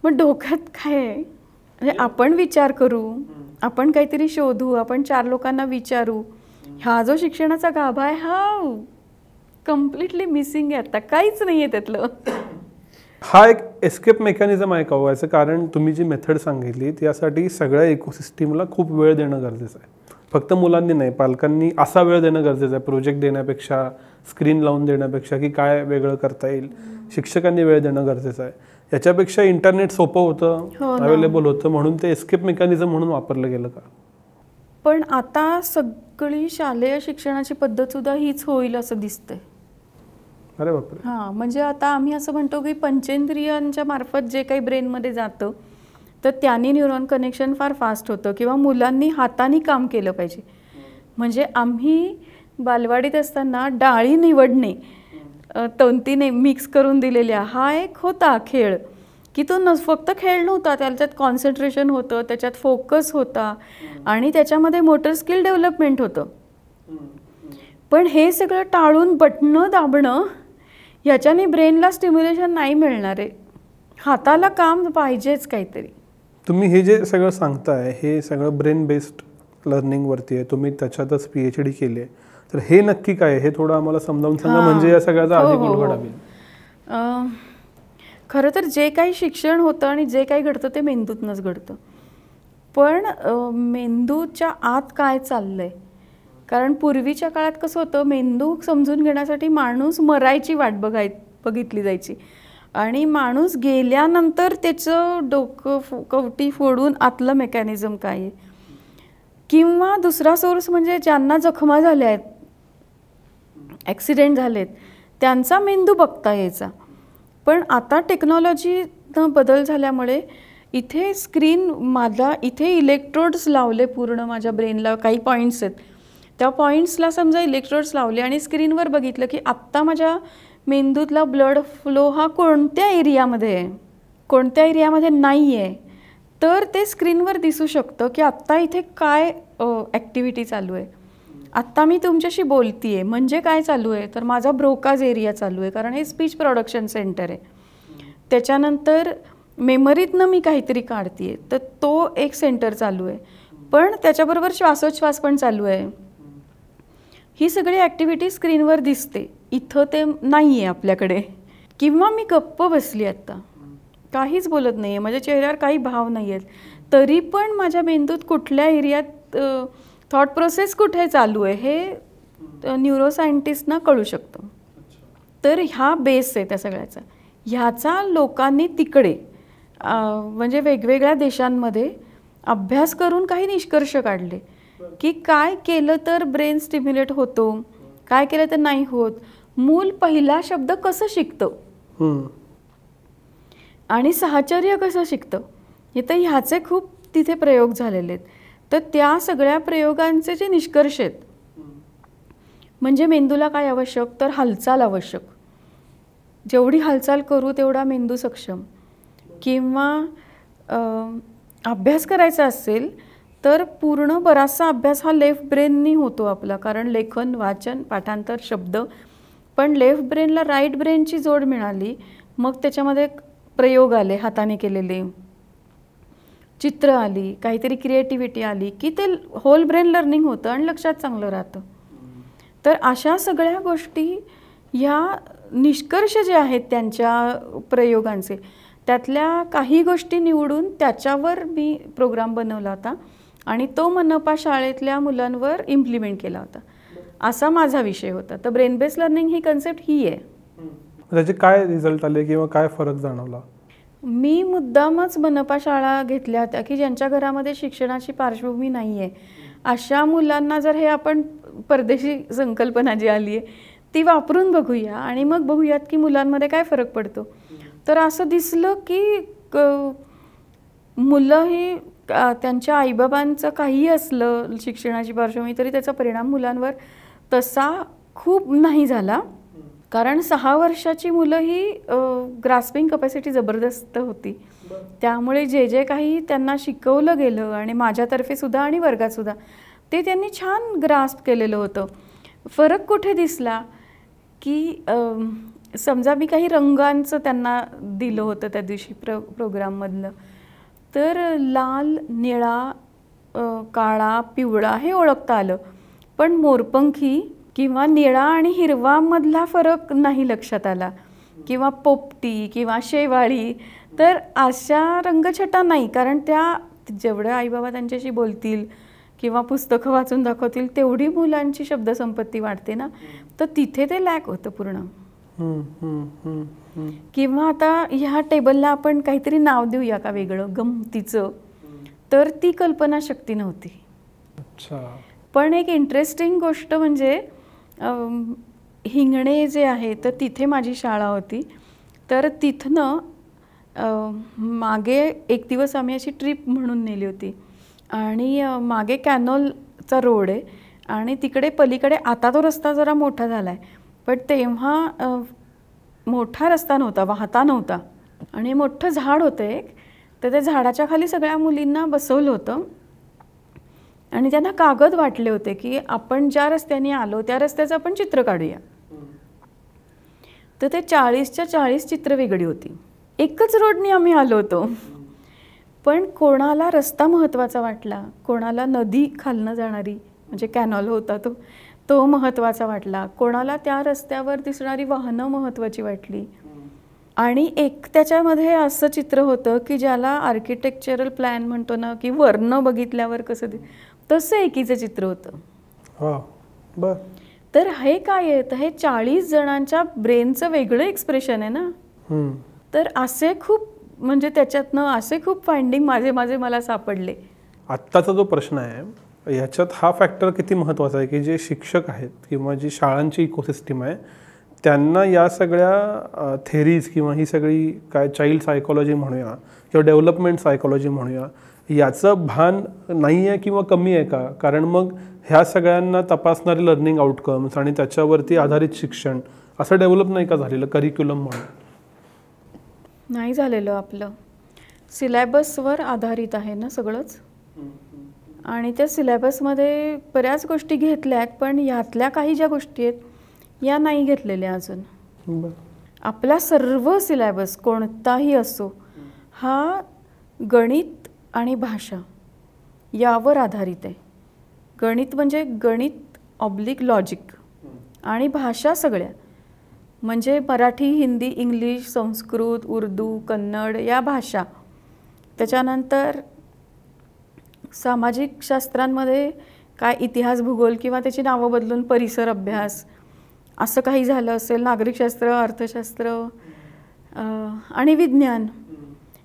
मग डोक्यात काय आहे, म्हणजे आपण विचार करू, आपण काहीतरी शोधू, आपण 4 लोकांना विचारू. हा जो शिक्षणाचा गाभा आहे हा कम्प्लिटली मिसिंग आहे, आता काहीच नाही आहे त्यातलं. हा एक एस्केप मेकॅनिझम आहे का हो? याचं कारण तुम्ही जी मेथड सांगितली त्यासाठी सगळ्या इकोसिस्टीमला खूप वेळ देणं गरजेचं आहे. फक्त मुलांनी नाही, पालकांनी असा वेळ देणं गरजेचं आहे, प्रोजेक्ट देण्यापेक्षा, स्क्रीन लावून देण्यापेक्षा, की काय वेगळं करता येईल. शिक्षकांनी वेळ देणं गरजेचं आहे. याच्यापेक्षा इंटरनेट सोपं होतं, अवेलेबल होतं, म्हणून ते एस्केप मेकॅनिझम म्हणून वापरलं गेलं का? पण आता सगळी शालेय शिक्षणाची पद्धत सुद्धा हीच होईल असं दिसतंय. अरे बापरे. हां, म्हणजे आता आम्ही असं म्हणतो की पंचेंद्रियांच्या मार्फत जे काही ब्रेनमध्ये जातं तर त्यांनी न्यूरॉन कनेक्शन फार फास्ट होतं, किंवा मुलांनी हाताने काम केलं पाहिजे. म्हणजे आम्ही बालवाडीत असताना डाळी निवडणे, तंतीने मिक्स करून दिलेल्या, हा एक होता खेळ, की तो फक्त खेळ नव्हता, त्याच्यात कॉन्सन्ट्रेशन होतं, त्याच्यात फोकस होता, आणि त्याच्यामध्ये मोटर स्किल डेव्हलपमेंट होतं. पण हे सगळं टाळून बटणं दाबणं, याच्याने ब्रेनला स्टिम्युलेशन नाही मिळणार आहे. हाताला काम पाहिजेच काहीतरी. तुम्ही हे जे सगळं सांगताय हे सगळं ब्रेन बेस्ड लर्निंगवरती आहे, तुम्ही त्याच्यातच PhD केली आहे, तर हे नक्की काय आहे हे थोडं आम्हाला समजावून सांगा, म्हणजे या सगळ्याचा अधिक उलगडा होईल. खरं तर जे काही शिक्षण होतं आणि जे काही घडतं ते मेंदूतनंच घडतं. पण मेंदूच्या आत काय चाललंय, कारण पूर्वीच्या काळात कसं होतं, मेंदू समजून घेण्यासाठी माणूस मरायची वाट बघितली जायची, आणि माणूस गेल्यानंतर त्याचं डोकं कवटी फोडून आतलं मेकॅनिझम काय आहे, किंवा दुसरा सोर्स म्हणजे ज्यांना जखमा झाल्या आहेत, ॲक्सिडेंट झालेत, त्यांचा मेंदू बघता यायचा. पण आता टेक्नॉलॉजीनं बदल झाल्यामुळे इथे स्क्रीन, माझा इथे इलेक्ट्रोड्स लावले पूर्ण माझ्या ब्रेनला, काही पॉईंट्स आहेत, त्या पॉईंट्सला समजा इलेक्ट्रोड्स लावले आणि स्क्रीनवर बघितलं की आत्ता माझ्या मेंदूतला ब्लड फ्लो हा कोणत्या एरियामध्ये आहे, कोणत्या एरियामध्ये नाही आहे, तर ते स्क्रीनवर दिसू शकतं की आत्ता इथे काय ॲक्टिव्हिटी चालू आहे. आत्ता मी तुमच्याशी बोलती आहे म्हणजे काय चालू आहे, तर माझा ब्रोकाज एरिया चालू आहे, कारण हे स्पीच प्रोडक्शन सेंटर आहे. त्याच्यानंतर मेमरीतनं मी काहीतरी काढते आहे, तर तो एक सेंटर चालू आहे, पण त्याच्याबरोबर श्वासोच्छ्वास पण चालू आहे. ही सगळी ॲक्टिव्हिटी स्क्रीनवर दिसते, इथं ते नाही आहे आपल्याकडे. किंवा मी गप्प बसली आत्ता, काहीच बोलत नाही आहे, माझ्या चेहऱ्यावर काही भाव नाही आहेत, तरी पण माझ्या मेंदूत कुठल्या एरियात थॉट प्रोसेस कुठे चालू आहे हे न्यूरोसायंटिस्टना कळू शकतं. तर हा बेस आहे त्या सगळ्याचा. ह्याचा लोकांनी तिकडे म्हणजे वेगवेगळ्या देशांमध्ये अभ्यास करून काही निष्कर्ष काढले की काय केलं तर ब्रेन स्टिम्युलेट होतो, काय केलं तर नाही होत, मूल पहिला शब्द कसं शिकतं आणि साहचर्य कसं शिकतं, हे तर ह्याचे खूप तिथे प्रयोग झालेले आहेत. तर त्या सगळ्या प्रयोगांचे जे निष्कर्ष आहेत, म्हणजे मेंदूला काय आवश्यक, तर हालचाल आवश्यक, जेवढी हालचाल करू तेवढा मेंदू सक्षम. किंवा अभ्यास करायचा असेल तर पूर्ण बराचसा अभ्यास हा लेफ्ट ब्रेननी होतो आपला, कारण लेखन, वाचन, पाठांतर, शब्द. पण लेफ्ट ब्रेनला राईट ब्रेनची जोड मिळाली, मग त्याच्यामध्ये प्रयोग आले, हाताने केलेले चित्र आली, काहीतरी क्रिएटिव्हिटी आली की ते होल ब्रेन लर्निंग होतं आणि लक्षात चांगलं राहतं. तर अशा सगळ्या गोष्टी, ह्या निष्कर्ष जे आहेत त्यांच्या प्रयोगांचे, त्यातल्या काही गोष्टी निवडून त्याच्यावर मी प्रोग्राम बनवला होता आणि तो मनपा शाळेतल्या मुलांवर इम्प्लिमेंट केला होता. असा माझा विषय होता. तर ब्रेन बेस लर्निंग ही कन्सेप्ट ही आहे. त्याचे काय रिझल्ट आले किंवा काय फरक जाणवला? मी मुद्दामच मनपा शाळा घेतल्या होत्या की ज्यांच्या घरामध्ये शिक्षणाची पार्श्वभूमी नाही आहे, अशा मुलांना जर हे आपण परदेशी संकल्पना जी आली आहे ती वापरून बघूया आणि मग बघूयात की मुलांमध्ये काय फरक पडतो. तर असं दिसलं की मुलं ही त्यांच्या आईबाबांचं काहीही असलं शिक्षणाची पार्श्वभूमी तरी त्याचा परिणाम मुलांवर तसा खूप नाही झाला. कारण 6 वर्षाची मुलं ही ग्रास्पिंग कपॅसिटी जबरदस्त होती. त्यामुळे जे जे काही त्यांना शिकवलं गेलं आणि माझ्यातर्फे सुद्धा आणि वर्गात सुद्धा ते त्यांनी छान ग्रास्प केलेलं होतं. फरक कुठे दिसला की समजा मी काही रंगांचं त्यांना दिलं होतं त्या दिवशी प्रोग्राममधलं, तर लाल, निळा, काळा, पिवळा हे ओळखता आलं, पण मोरपंखी किंवा निळा आणि हिरवामधला फरक नाही लक्षात आला, किंवा पोपटी किंवा शेवाळी. तर अशा रंगछटा नाही, कारण त्या जेवढ्या आईबाबा त्यांच्याशी बोलतील किंवा पुस्तकं वाचून दाखवतील तेवढी मुलांची शब्दसंपत्ती वाढते ना, तर तिथे ते लॅक होतं पूर्ण. किंवा आता ह्या टेबलला आपण काहीतरी नाव देऊया का वेगळं गमतीचं, तर ती कल्पनाशक्ती नव्हती. पण एक इंटरेस्टिंग गोष्ट म्हणजे हिंगणे जे आहे तर तिथे माझी शाळा होती. तर तिथनं मागे एक दिवस आम्ही अशी ट्रिप म्हणून नेली होती आणि मागे कॅनॉलचा रोड आहे आणि तिकडे पलीकडे, आता तो रस्ता जरा मोठा झाला आहे पण तेव्हा मोठा रस्ता नव्हता, वाहता नव्हता आणि मोठं झाड होतं एक. तर त्या झाडाच्या खाली सगळ्या मुलींना बसवलं होतं आणि त्यांना कागद वाटले होते की आपण ज्या रस्त्याने आलो त्या रस्त्याचं आपण चित्र काढूया. तर ते 40च्या 40 चित्र वेगळी होती. एकच रोडनी आम्ही आलो होतो, पण कोणाला रस्ता महत्त्वाचा वाटला, कोणाला नदी खालनं जाणारी म्हणजे कॅनॉल होता तो महत्त्वाचा वाटला, कोणाला त्या रस्त्यावर दिसणारी वाहनं महत्त्वाची वाटली. आणि एक त्याच्यामध्ये असं चित्र होतं की ज्याला आर्किटेक्चरल प्लॅन म्हणतो ना, की वर्ण बघितल्यावर कसं तसं एकीचं चित्र होतं. तर हे काय आहे, तर हे 40 जणांच्या ब्रेनचं वेगळं एक्सप्रेशन आहे ना. तर असे खूप म्हणजे त्याच्यातनं असे खूप फाइंडिंग माझे मला सापडले. आत्ताचा जो प्रश्न आहे ह्याच्यात हा फॅक्टर किती महत्त्वाचा आहे की जे शिक्षक आहेत किंवा जी शाळांची इकोसिस्टीम आहे त्यांना या सगळ्या थेरीज किंवा ही सगळी काय चाइल्ड सायकोलॉजी म्हणूया किंवा डेव्हलपमेंट सायकोलॉजी म्हणूया याचं भान नाही आहे किंवा कमी आहे का? कारण मग ह्या सगळ्यांना तपासणारे लर्निंग आउटकम्स आणि त्याच्यावरती आधारित शिक्षण असं डेव्हलप नाही का झालेलं करिक्युलम म्हणून? नाही झालेलं. आपलं सिलेबसवर आधारित आहे ना सगळंच, आणि त्या सिलेबसमध्ये बऱ्याच गोष्टी घेतल्या आहेत पण ह्यातल्या काही ज्या गोष्टी आहेत या नाही घेतलेल्या अजून. आपला सर्व सिलेबस कोणताही असो हा गणित आणि भाषा यावर आधारित आहे. गणित म्हणजे गणित ऑब्लिक लॉजिक आणि भाषा सगळ्या म्हणजे मराठी, हिंदी, इंग्लिश, संस्कृत, उर्दू, कन्नड या भाषा. त्याच्यानंतर सामाजिक शास्त्रांमध्ये काय इतिहास, भूगोल किंवा त्याची नावं बदलून परिसर अभ्यास असं काही झालं असेल, नागरिकशास्त्र, अर्थशास्त्र आणि विज्ञान,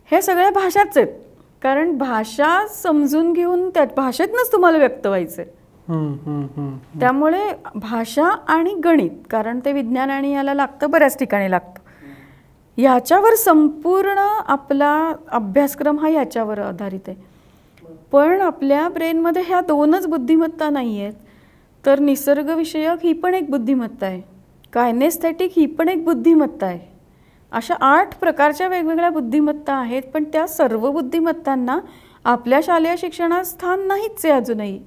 हे सगळ्या भाषाच आहेत. कारण भाषा समजून घेऊन त्या भाषेतनंच तुम्हाला व्यक्त व्हायचं आहे. त्यामुळे भाषा आणि गणित, कारण ते विज्ञान आणि याला लागतं, बऱ्याच ठिकाणी लागतं, याच्यावर संपूर्ण आपला अभ्यासक्रम हा याच्यावर आधारित आहे. पण आपल्या ब्रेनमध्ये ह्या दोनच बुद्धिमत्ता नाही आहेत, तर निसर्गविषयक ही पण एक बुद्धिमत्ता आहे, कायनेस्थेटिक ही पण एक बुद्धिमत्ता आहे, अशा 8 प्रकारच्या वेगवेगळ्या बुद्धिमत्ता आहेत, पण त्या सर्व बुद्धिमत्तांना आपल्या शालेय शिक्षणात स्थान नाहीच आहे अजूनही.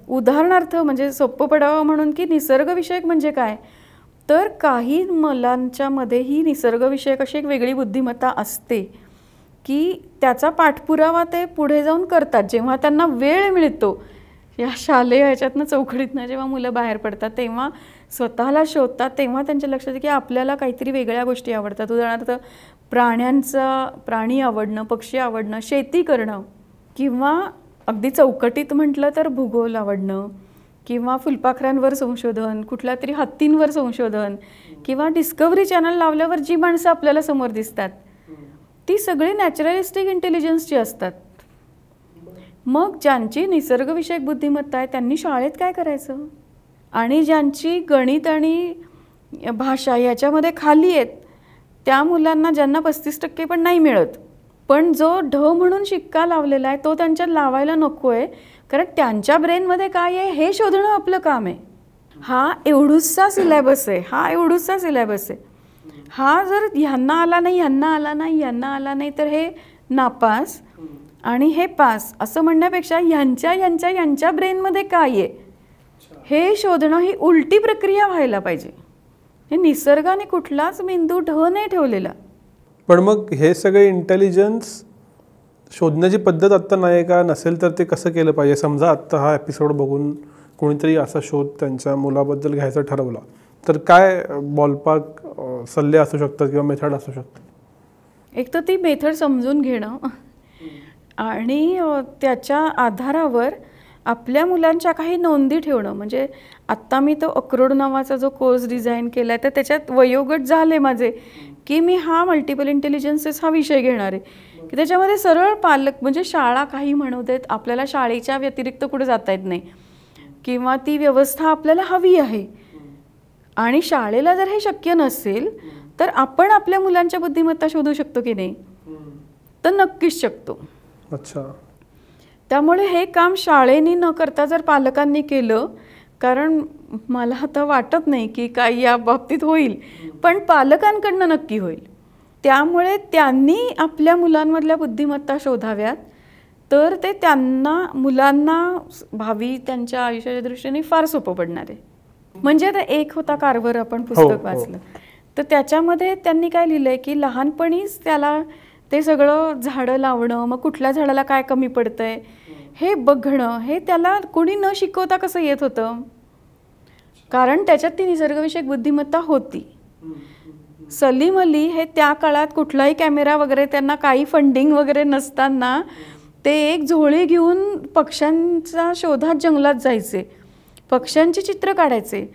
उदाहरणार्थ म्हणजे सोपं पडावं म्हणून की निसर्गविषयक म्हणजे काय, तर काही मुलांच्या मध्ये ही निसर्गविषयक अशी एक वेगळी बुद्धिमत्ता असते की त्याचा पाठपुरावा ते पुढे जाऊन करतात. जेव्हा त्यांना वेळ मिळतो या शालेय ह्याच्यातनं चौकडीतनं जेव्हा मुलं बाहेर पडतात तेव्हा स्वतःला शोधतात, तेव्हा त्यांच्या लक्षात येतं की आपल्याला काहीतरी वेगळ्या गोष्टी आवडतात. उदाहरणार्थ प्राणी आवडणं, पक्षी आवडणं, शेती करणं, किंवा अगदी चौकटीत म्हटलं तर भूगोल आवडणं, किंवा फुलपाखरांवर संशोधन, कुठल्या तरी हत्तींवर संशोधन, किंवा डिस्कव्हरी चॅनल लावल्यावर जी माणसं आपल्याला समोर दिसतात ती सगळी नॅचरलिस्टिक इंटेलिजन्सची असतात. मग ज्यांची निसर्गविषयक बुद्धिमत्ता आहे त्यांनी शाळेत काय करायचं, आणि ज्यांची गणित आणि भाषा याच्यामध्ये खाली आहेत त्या मुलांना ज्यांना 35% पण नाही मिळत, पण जो ढ म्हणून शिक्का लावलेला आहे तो त्यांच्यात लावायला नको आहे, कारण त्यांच्या ब्रेनमध्ये काय आहे हे शोधणं आपलं काम आहे. हा एवढूसा सिलेबस आहे, हा एवढूसा सिलेबस आहे. हा जर ह्यांना आला नाही, ह्यांना आला नाही, ह्यांना आला नाही तर हे नापास आणि हे पास असं म्हणण्यापेक्षा यांच्या ब्रेनमध्ये काय आहे हे शोधणं ही उलटी प्रक्रिया व्हायला पाहिजे. हे निसर्गाने कुठलाच बिंदू ढ नाही ठेवलेला. पण मग हे सगळे इंटेलिजन्स शोधण्याची पद्धत आत्ता नाही का, नसेल तर ते कसं केलं पाहिजे? समजा आत्ता हा एपिसोड बघून कोणीतरी असा शोध त्यांच्या मुलाबद्दल घ्यायचा ठरवला तर काय बॉलपार्क सल्ले असू शकतात किंवा मेथड असू शकतात? एक तर ती मेथड समजून घेणं आणि त्याच्या आधारावर आपल्या मुलांच्या काही नोंदी ठेवणं. म्हणजे आत्ता मी तो अक्रोड नावाचा जो कोर्स डिझाईन केला आहे तर त्याच्यात वयोगट झाले माझे की मी हा मल्टिपल इंटेलिजन्सेस हा विषय घेणार आहे, की त्याच्यामध्ये सरळ पालक म्हणजे शाळा काही म्हणू देत, आपल्याला शाळेच्या व्यतिरिक्त कुठे जाता येत नाही किंवा ती व्यवस्था आपल्याला हवी आहे आणि शाळेला जर हे शक्य नसेल तर आपण आपल्या मुलांच्या बुद्धिमत्ता शोधू शकतो की नाही, तर नक्कीच शकतो. अच्छा. त्यामुळे हे काम शाळेनी न करता जर पालकांनी केलं, कारण मला आता वाटत नाही की काही या बाबतीत होईल, पण पालकांकडनं नक्की होईल. त्यामुळे त्यांनी आपल्या मुलांमधल्या बुद्धिमत्ता शोधाव्यात, तर ते त्यांना मुलांना भावी त्यांच्या आयुष्याच्या दृष्टीने फार सोपं पडणार आहे. म्हणजे आता एक होता कार्व्हर आपण पुस्तक वाचलं तर त्याच्यामध्ये त्यांनी काय लिहिलंय की लहानपणीच त्याला ते सगळं झाडं लावणं, मग कुठल्या झाडाला काय कमी पडतंय हे बघणं, हे त्याला कोणी न शिकवता कसं येत होतं, कारण त्याच्यात ती निसर्गविषयक बुद्धिमत्ता होती. सलीम अली हे त्या काळात कुठलाही कॅमेरा वगैरे त्यांना काही फंडिंग वगैरे नसताना ते एक झोळी घेऊन पक्ष्यांच्या शोधात जंगलात जायचे, पक्ष्यांची चित्र काढायचे.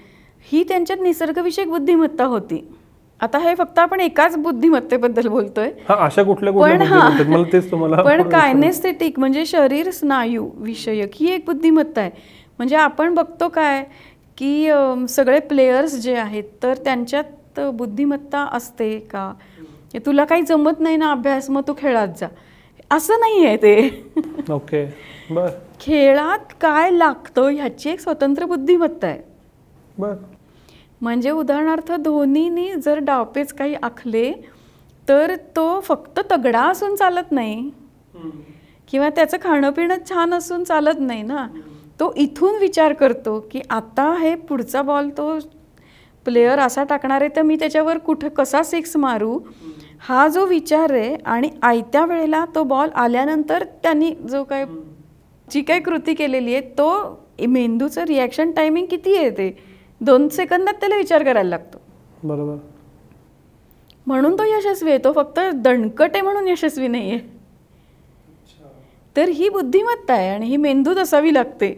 ही त्यांच्यात निसर्गविषयक बुद्धिमत्ता होती. आता हे फक्त आपण एकाच बुद्धिमत्तेबद्दल बोलतोय, पण कायनेस्थेटिक म्हणजे शरीर स्नायू विषयक ही एक बुद्धिमत्ता आहे. म्हणजे आपण बघतो काय की सगळे प्लेयर्स जे आहेत तर त्यांच्यात बुद्धिमत्ता असते का, तुला काही जमत नाही ना अभ्यास मग तू खेळात जा, असं नाही आहे ते. ओके. खेळात काय लागतं ह्याची एक स्वतंत्र बुद्धिमत्ता आहे. म्हणजे उदाहरणार्थ धोनीने जर डावपेच काही आखले तर तो फक्त तगडा असून चालत नाही किंवा त्याचं खाणं पिणं छान असून चालत नाही ना, तो इथून विचार करतो की आता हे पुढचा बॉल तो प्लेयर असा टाकणार आहे तर मी त्याच्यावर कुठं कसा सिक्स मारू, हा जो विचार आहे. आणि आयत्या वेळेला तो बॉल आल्यानंतर त्यांनी जो काय जी काही कृती केलेली आहे तो मेंदूचं रिॲक्शन टायमिंग किती आहे ते 2 सेकंदात त्याला विचार करायला लागतो. बरोबर. म्हणून तो यशस्वी आहे, तो फक्त दणकट आहे म्हणून यशस्वी नाही आहे. तर ही बुद्धिमत्ता आहे आणि ही मेंदूत असावी लागते.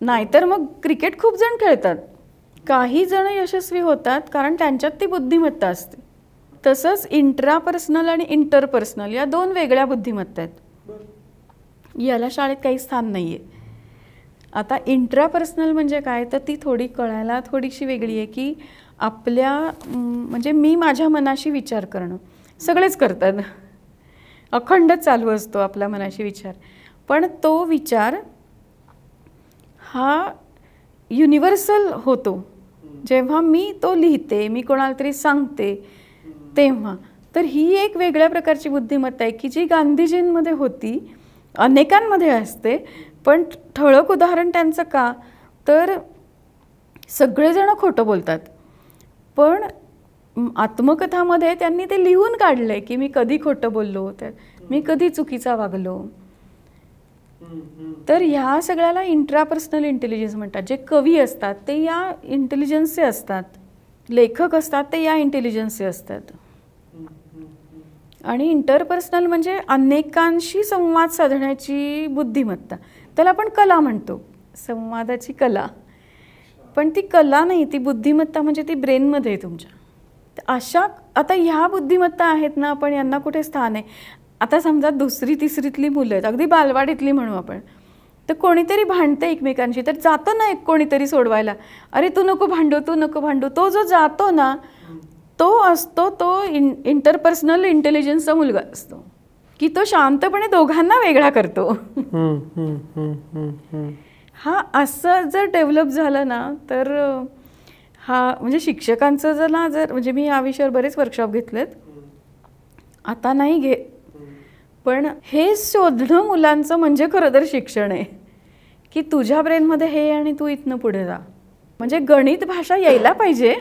नाहीतर मग क्रिकेट खूप जण खेळतात, काही जण यशस्वी होतात कारण त्यांच्यात ती बुद्धिमत्ता असते. तसंच इंट्रापर्सनल आणि इंटरपर्सनल या 2 वेगळ्या बुद्धिमत्ता आहेत, याला शाळेत काही स्थान नाही आहे. आता इंट्रापर्सनल म्हणजे काय, तर ती थोडी कळायला थोडीशी वेगळी आहे की आपल्या म्हणजे मी माझ्या मनाशी विचार करणं सगळेच करतात, अखंडच चालू असतो आपल्या मनाशी विचार, पण तो विचार हा युनिव्हर्सल होतो जेव्हा मी तो लिहिते, मी कोणाला तरी सांगते, तेव्हा तर ही एक वेगळ्या प्रकारची बुद्धिमत्ता आहे की जी गांधीजींमध्ये होती, अनेकांमध्ये असते. पण ठळक उदाहरण त्यांचं का, तर सगळेजण खोटं बोलतात, पण आत्मकथामध्ये त्यांनी ते लिहून काढलंय की मी कधी खोटं बोललो, मी कधी चुकीचा वागलो. तर ह्या सगळ्याला इंट्रापर्सनल इंटेलिजन्स म्हणतात. जे कवी असतात ते या इंटेलिजन्सचे असतात, लेखक असतात ते या इंटेलिजन्सचे असतात. आणि इंटरपर्सनल म्हणजे अनेकांशी संवाद साधण्याची बुद्धिमत्ता, त्याला आपण कला म्हणतो, संवादाची कला. पण ती कला नाही, ती बुद्धिमत्ता म्हणजे ती ब्रेनमध्ये आहे तुमच्या. अशा आता ह्या बुद्धिमत्ता आहेत ना, पण यांना कुठे स्थान आहे. आता समजा 2री 3रीतली मुलं आहेत, अगदी बालवाडीतली म्हणू आपण, तर कोणीतरी भांडते एकमेकांशी, तर जातो ना एक कोणीतरी सोडवायला, अरे तू नको भांडू, तू नको भांडू. तो जो जातो ना तो असतो तो इंटरपर्सनल इंटेलिजन्सचा मुलगा असतो, की तो शांतपणे दोघांना वेगळा करतो. हा असं जर डेव्हलप झालं ना, तर हा म्हणजे शिक्षकांचं जर म्हणजे मी या विषयावर बरेच वर्कशॉप घेतलेत, आता नाही घेत, पण हे शोधणं मुलांचं म्हणजे खरं तर शिक्षण आहे, की तुझ्या ब्रेनमध्ये हे आणि तू इथनं पुढे जा. म्हणजे गणित भाषा यायला पाहिजे,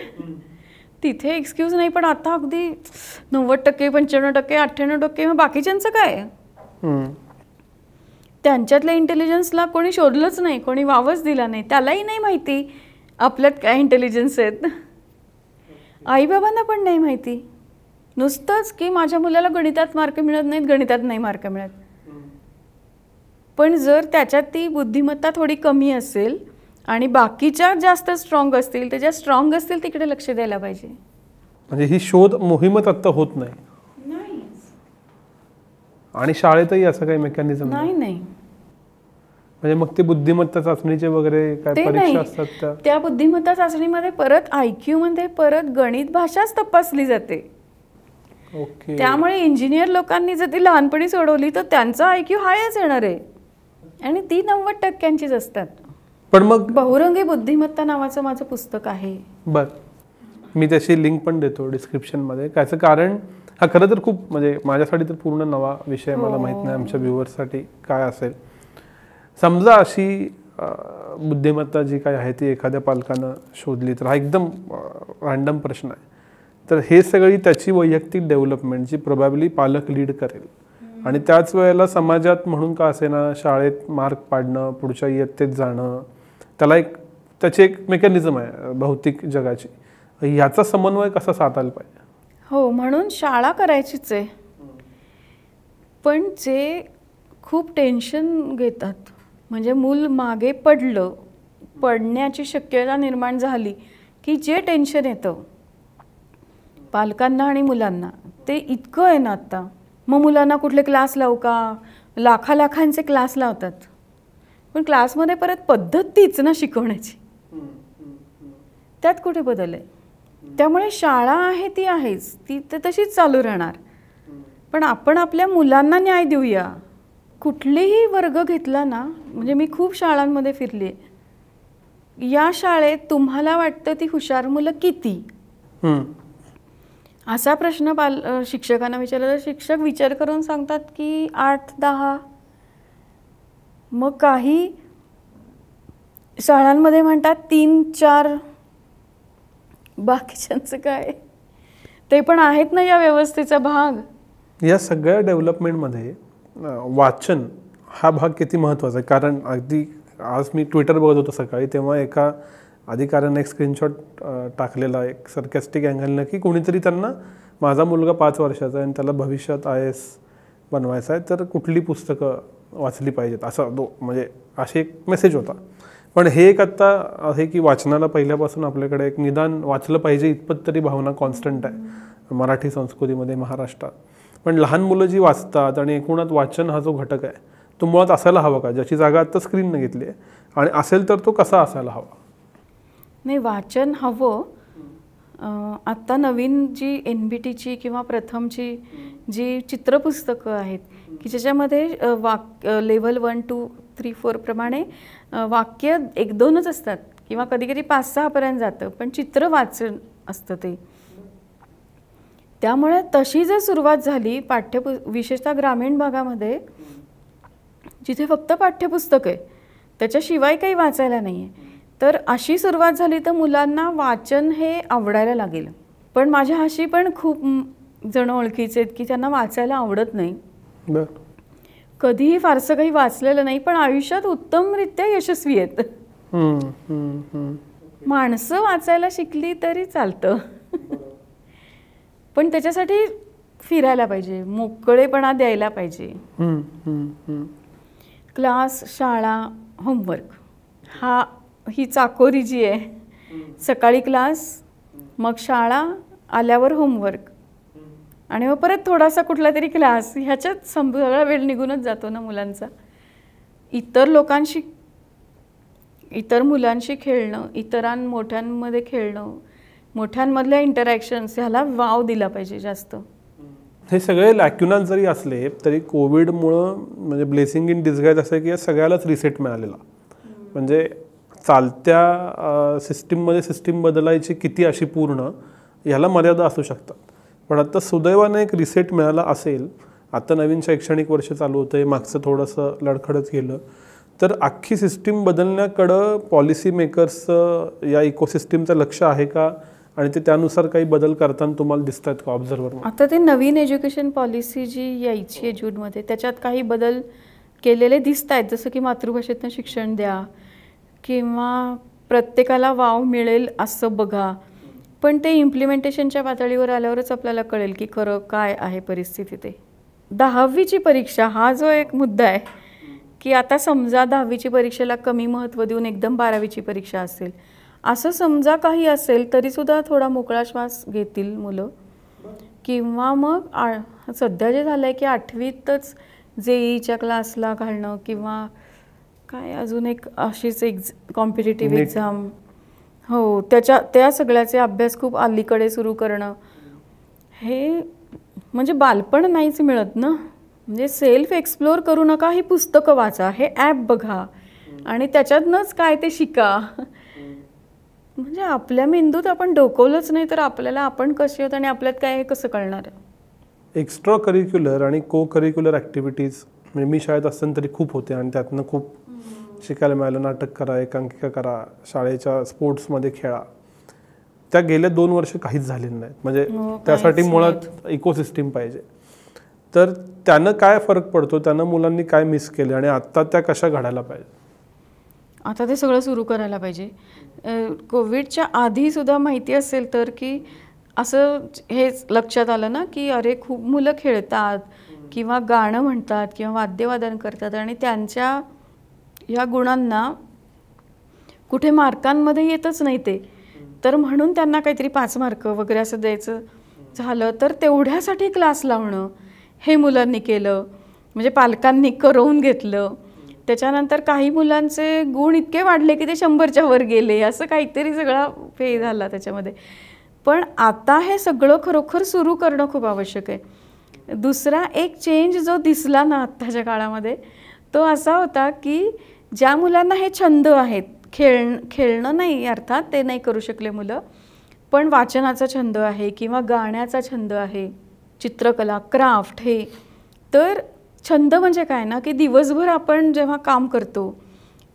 तिथे एक्सक्यूज नाही. पण आता अगदी 90%, 95%, 98%, मग बाकीच्यांचं काय. त्यांच्यातल्या इंटेलिजन्सला कोणी शोधलंच नाही, कोणी वावच दिला नाही, त्यालाही नाही माहिती आपल्यात काय इंटेलिजन्स आहेत. आईबाबांना पण नाही माहिती, नुसतंच की माझ्या मुलाला गणितात मार्क मिळत नाहीत, गणितात नाही मार्क मिळत. पण जर त्याच्यात ती बुद्धिमत्ता थोडी कमी असेल आणि बाकीच्या जास्त स्ट्रॉंग असतील, ते ज्या स्ट्रॉंग असतील तिकडे लक्ष द्यायला पाहिजे. म्हणजे ही शोध मोहीमच आता होत नाही, आणि शाळेतही असं काही मेकॅनिझम नाही. म्हणजे मग ते बुद्धिमत्ता चाचणीचे वगैरे काय परीक्षा असतात, त्या बुद्धिमत्ता चाचणीमध्ये परत IQ मध्ये परत गणित भाषाच तपासली जाते. ओके. त्यामुळे इंजिनियर लोकांनी जर ती लहानपणी सोडवली तर त्यांचा IQ हायच येणार आहे, आणि ती 90%ची असतात. पण मग बहुरंगी बुद्धिमत्ता नावाचं माझं पुस्तक आहे. बर, मी त्याची लिंक पण देतो डिस्क्रिप्शनमध्ये. त्याचं कारण हा खरं तर खूप म्हणजे माझ्यासाठी तर पूर्ण नवा विषय, मला माहीत नाही आमच्या व्ह्युअर्ससाठी काय असेल. समजा अशी बुद्धिमत्ता जी काय आहे ती एखाद्या पालकानं शोधली, तर हा एकदम रँडम प्रश्न आहे, तर हे सगळी त्याची वैयक्तिक डेव्हलपमेंट जी प्रोबॅबली पालक लीड करेल, आणि त्याच वेळेला समाजात म्हणून का असेना शाळेत मार्क पाडणं, पुढच्या इयत्तेत जाणं, त्याची एक मेकॅनिझम आहे भौतिक जगाची. ह्याचा समन्वय कसा साधायला पाहिजे. हो, म्हणून शाळा करायचीच आहे. पण जे खूप टेन्शन घेतात, म्हणजे मूल मागे पडण्याची शक्यता निर्माण झाली की जे टेन्शन येतं पालकांना आणि मुलांना, ते इतकं आहे ना आता. मग मुलांना कुठले क्लास लावू का, लाखांचे क्लास लावतात, पण क्लासमध्ये परत पद्धत तीच ना शिकवण्याची, त्यात कुठे बदल आहे. त्यामुळे शाळा आहे ती आहेच, ती तर तशीच चालू राहणार, पण आपण आपल्या मुलांना न्याय देऊया. कुठलेही वर्ग घेतला ना, म्हणजे मी खूप शाळांमध्ये फिरले, या शाळेत तुम्हाला वाटतं ती हुशार मुलं किती, असा प्रश्न शिक्षकांना विचारला तर शिक्षक विचार करून सांगतात की 8-10. मग काही शाळांमध्ये म्हणतात 3-4. बाकीच्यांचं काय, ते पण आहेत ना या व्यवस्थेचा भाग. या सगळ्या डेव्हलपमेंटमध्ये वाचन हा भाग किती महत्त्वाचा आहे. कारण अगदी आज मी ट्विटर बघत होतो सकाळी, तेव्हा एका अधिकाऱ्याने एक स्क्रीनशॉट टाकलेला एक सरकॅस्टिक अँगलनं, की कोणीतरी त्यांना, माझा मुलगा 5 वर्षाचा आहे आणि त्याला भविष्यात IAS बनवायचा आहे, तर कुठली पुस्तकं वाचली पाहिजेत, असा म्हणजे असे एक मेसेज होता. पण हे एक आत्ता आहे की वाचनाला पहिल्यापासून आपल्याकडे एक निदान वाचलं पाहिजे इतपत तरी भावना कॉन्स्टंट आहे मराठी संस्कृतीमध्ये, महाराष्ट्रात. पण लहान मुलं जी वाचतात आणि एकूणात वाचन हा जो घटक आहे तो मुळात असायला हवा का, ज्याची जागा आत्ता स्क्रीननं घेतली आहे, आणि असेल तर तो कसा असायला हवा. नाही, वाचन हवं. आत्ता नवीन जी NBTची किंवा प्रथमची जी चित्रपुस्तकं आहेत की ज्याच्यामध्ये लेव्हल 1, 2, 3, 4 प्रमाणे वाक्य 1-2च असतात किंवा कधी कधी 5-6 पर्यंत जातं, पण चित्र वाचन असतं त्यामुळे तशी जर सुरुवात झाली विशेषतः ग्रामीण भागामध्ये जिथे फक्त पाठ्यपुस्तक आहे, त्याच्याशिवाय काही वाचायला नाही आहे, तर अशी सुरुवात झाली तर मुलांना वाचन हे आवडायला लागेल. पण माझ्या अशी पण खूप जण ओळखीचे आहेत की त्यांना वाचायला आवडत नाही, कधीही फारसं काही वाचलेलं नाही, पण आयुष्यात उत्तमरित्या यशस्वी आहेत. माणसं वाचायला शिकली तरी चालतं, पण त्याच्यासाठी फिरायला पाहिजे, मोकळेपणा द्यायला पाहिजे. क्लास, शाळा, होमवर्क ही चाकोरी जी आहे, सकाळी क्लास, मग शाळा, आल्यावर होमवर्क, आणि मग परत थोडासा कुठला तरी क्लास, ह्याच्यात सगळा वेळ निघूनच जातो ना मुलांचा. इतर मुलांशी खेळणं, मोठ्यांमध्ये खेळणं, मोठ्यांमधल्या इंटरॅक्शन्स, ह्याला वाव दिला पाहिजे जास्त. हे सगळे लॅक्युनाज जरी असले तरी कोविडमुळं म्हणजे ब्लेसिंग इन डिस्गाईज असं की या सगळ्यालाच रिसेट मिळालेला. म्हणजे चालत्या सिस्टीम बदलायची किती अशी पूर्ण, ह्याला मर्यादा असू शकतात. पण आता सुदैवाने एक रिसेट मिळाला असेल. आता नवीन शैक्षणिक वर्ष चालू होतं आहे, मागचं थोडंसं लडखडत गेलं, तर अख्खी सिस्टीम बदलण्याकडं पॉलिसी मेकर्सचं या इकोसिस्टीमचं लक्ष आहे का, आणि ते त्यानुसार काही बदल करताना तुम्हाला दिसतात का ऑब्झर्वर? आता ते नवीन एज्युकेशन पॉलिसी जी यायची आहे जूनमध्ये, त्याच्यात काही बदल केलेले दिसत आहेत, जसं की मातृभाषेतनं शिक्षण द्या किंवा प्रत्येकाला वाव मिळेल असं बघा. पण ते इम्प्लिमेंटेशनच्या पातळीवर आल्यावरच आपल्याला कळेल की खरं काय आहे परिस्थिती. ते 10वीची परीक्षा हा जो एक मुद्दा आहे की आता समजा 10वीची परीक्षेला कमी महत्त्व देऊन एकदम 12वीची परीक्षा असेल, असं समजा काही असेल तरीसुद्धा थोडा मोकळा श्वास घेतील मुलं. किंवा मग सध्या जे झालं आहे की 8वीतच JEEच्या क्लासला घालणं किंवा काय अजून एक अशीच कॉम्पिटिटिव्ह एक्झाम, हो, त्या सगळ्याचे अभ्यास खूप अलीकडे सुरू करणं, हे म्हणजे बालपण नाहीच मिळत ना. म्हणजे सेल्फ एक्सप्लोर करू नका, ही पुस्तकं वाचा, हे ॲप बघा आणि त्याच्यातनंच काय ते शिका. म्हणजे आपल्या मेंदूत आपण डोकवलंच नाही तर आपल्याला आपण कसे आहोत आणि आपल्यात काय हे कसं कळणार आहे. एक्स्ट्रा करिक्युलर आणि को करिक्युलर ॲक्टिव्हिटीज म्हणजे मी शाळेत असताना तरी खूप होते आणि त्यातनं खूप शिकायला मिळालं. नाटक करा, एकांकिका करा, शाळेच्या स्पोर्ट्समध्ये खेळा. त्या गेल्या 2 वर्ष काहीच झालेलं नाहीत. म्हणजे त्यासाठी मुळात इकोसिस्टीम पाहिजे. तर त्यानं काय फरक पडतो, त्यानं मुलांनी काय मिस केले आणि आत्ता त्या कशा घडायला पाहिजे? आता ते सगळं सुरू करायला पाहिजे. कोविडच्या आधीसुद्धा माहिती असेल तर की असं हेच लक्षात आलं ना की अरे खूप मुलं खेळतात किंवा गाणं म्हणतात किंवा वाद्यवादन करतात आणि त्यांच्या ह्या गुणांना कुठे मार्कांमध्ये येतच नाही ते, तर म्हणून त्यांना काहीतरी 5 मार्क वगैरे असं द्यायचं झालं तर तेवढ्यासाठी क्लास लावणं हे मुलांनी केलं. म्हणजे पालकांनी करवून घेतलं. त्याच्यानंतर काही मुलांचे गुण इतके वाढले की ते 100च्या वर गेले, असं काहीतरी सगळा पे झाला त्याच्यामध्ये. पण आता हे सगळं खरोखर सुरू करणं खूप आवश्यक आहे. दुसरा एक चेंज जो दिसला ना आत्ताच्या काळामध्ये तो असा होता की ज्या मुलांना हे छंद आहेत, खेळणं नाही अर्थात ते नाही करू शकले मुलं, पण वाचनाचा छंद आहे किंवा गाण्याचा छंद आहे, चित्रकला, क्राफ्ट, हे तर छंद म्हणजे काय ना की दिवसभर आपण जेव्हा काम करतो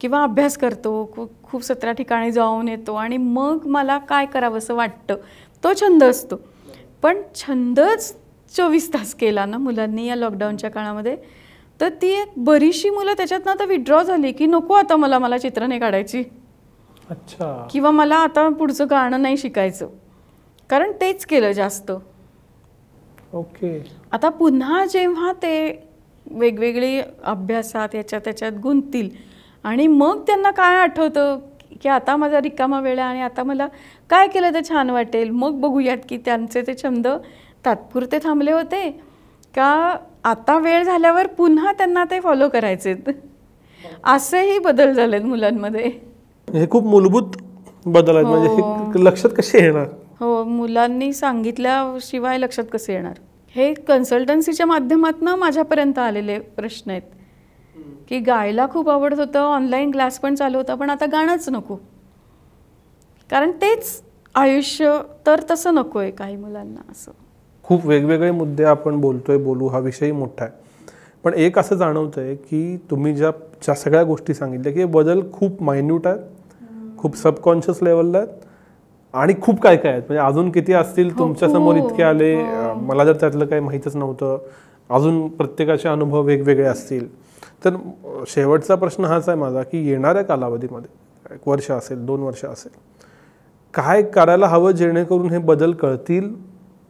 किंवा अभ्यास करतो, खूप 17 ठिकाणी जाऊन येतो आणि मग मला काय करावं असं वाटतं, तो छंद असतो. पण छंदच 24 तास केला ना मुलांनी या लॉकडाऊनच्या काळामध्ये, तर ती एक बरीचशी मुलं त्याच्यातनं आता विड्रॉ झाली की नको आता मला चित्र नाही काढायची, अच्छा, किंवा मला आता पुढचं गाणं नाही शिकायचं, कारण तेच केलं जास्त. ओके. आता पुन्हा जेव्हा ते वेगवेगळी अभ्यासात त्याच्यात गुंततील आणि मग त्यांना काय आठवतं की आता माझा रिकामा वेळ आहे आणि आता मला काय केलं तर छान वाटेल, मग बघूयात की त्यांचे ते छंद तात्पुरते थांबले होते का आता वेळ झाल्यावर पुन्हा त्यांना ते फॉलो करायचेत. असेही बदल झालेत मुलांमध्ये. हे खूप मूलभूत बदल आहेत. म्हणजे हे लक्षात कसे येणार? हो, मुलांनी सांगितल्याशिवाय लक्षात कसे येणार? हे कन्सल्टन्सीच्या माध्यमातून माझ्यापर्यंत आलेले प्रश्न आहेत की गायला खूप आवडत होतं, ऑनलाईन क्लास पण चालू होता, पण आता गाणंच नको, कारण तेच आयुष्य तर तसं नको आहे काही मुलांना. असं खूप वेगवेगळे मुद्दे आपण बोलू, हा विषयही मोठा आहे. पण एक असं जाणवतंय की तुम्ही ज्या सगळ्या गोष्टी सांगितल्या की हे बदल खूप मायन्यूट आहेत, खूप सबकॉन्शियस लेवलला आहेत आणि खूप काय काय आहेत. म्हणजे अजून किती असतील तुमच्यासमोर इतके आले, मला जर त्यातलं काही माहीतच नव्हतं. अजून प्रत्येकाचे अनुभव वेगवेगळे असतील. तर शेवटचा प्रश्न हाच आहे माझा की येणाऱ्या कालावधीमध्ये 1 वर्ष असेल, 2 वर्ष असेल, काय करायला हवं जेणेकरून हे बदल कळतील,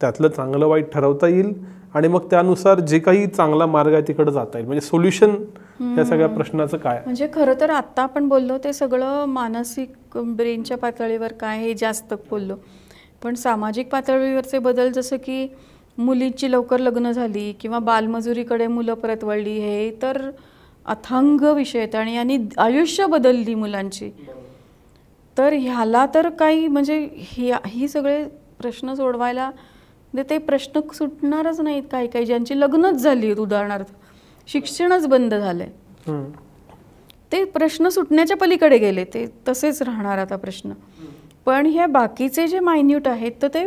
त्यातलं चांगलं वाईट ठरवता येईल आणि मग त्यानुसार जे काही चांगला मार्ग आहे तिकडे जाता येईल. म्हणजे सोल्युशन या सगळ्या प्रश्नाचं काय? म्हणजे खरं तर आत्ता आपण बोललो ते सगळं मानसिक ब्रेनच्या पातळीवर काय हे जास्त बोललो, पण सामाजिक पातळीवरचे बदल जसं की मुलींची लवकर लग्न झाली किंवा बालमजुरीकडे मुलं परत वळली, हे तर अथांग विषय आहेत आणि आयुष्य बदलली मुलांची. तर ह्याला तर काही म्हणजे ही सगळे प्रश्न सोडवायला ते प्रश्न सुटणारच नाहीत. काही ज्यांची लग्नच झाली आहेत, उदाहरणार्थ शिक्षणच बंद झालंय, ते प्रश्न सुटण्याच्या पलीकडे गेले, ते तसेच राहणार आता प्रश्न. पण हे बाकीचे जे मायन्यूट आहेत तर ते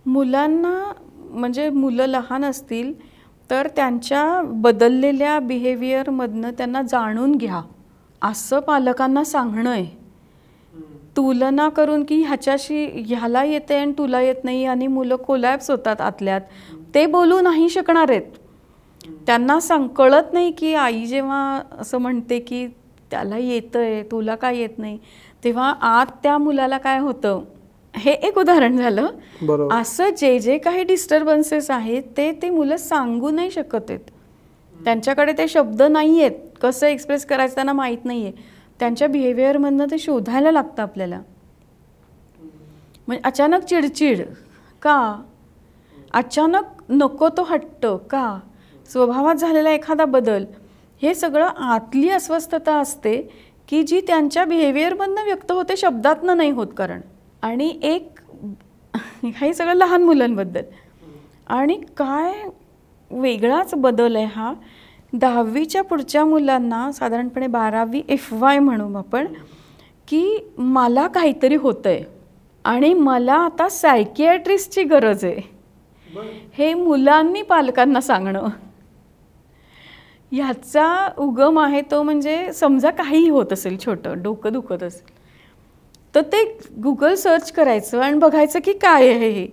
मुलांना, म्हणजे मुलं लहान असतील तर त्यांच्या बदललेल्या बिहेवियरमधनं त्यांना जाणून घ्या असं पालकांना सांगणं आहे. तुलना करून की ह्याला येते आणि तुला येत नाही आणि मुलं कोलॅप्स होतात आतल्यात, ते बोलू नाही शकणार आहेत. त्यांना कळत नाही की आई जेव्हा असं म्हणते की त्याला येतंय, तुला काय येत नाही, तेव्हा आत त्या मुलाला काय होतं. हे एक उदाहरण झालं. असं जे काही डिस्टर्बन्सेस आहेत ते मुलं सांगू नाही शकत आहेत. त्यांच्याकडे ते शब्द नाही आहेत, कसं एक्सप्रेस करायचं त्यांना माहीत नाही आहे. त्यांच्या बिहेवियरमधनं ते शोधायला लागतं आपल्याला. म्हणजे अचानक चिडचिड का, अचानक नको तो हट्ट का, स्वभावात झालेला एखादा बदल, हे सगळं आतली अस्वस्थता असते की जी त्यांच्या बिहेवियरमधनं व्यक्त होते, शब्दातनं नाही होत. कारण आणि हे सगळं लहान मुलांबद्दल. आणि काय वेगळाच बदल आहे हा 10वीच्या पुढच्या मुलांना, साधारणपणे 12वी FY म्हणू आपण, की मला काहीतरी होतंय आणि मला आता सायकियाट्रिस्टची गरज आहे, हे मुलांनी पालकांना सांगणं. ह्याचा उगम आहे तो म्हणजे समजा काहीही होत असेल, छोटं डोकं दुखत असेल तर ते गुगल सर्च करायचं आणि बघायचं की काय आहे हे.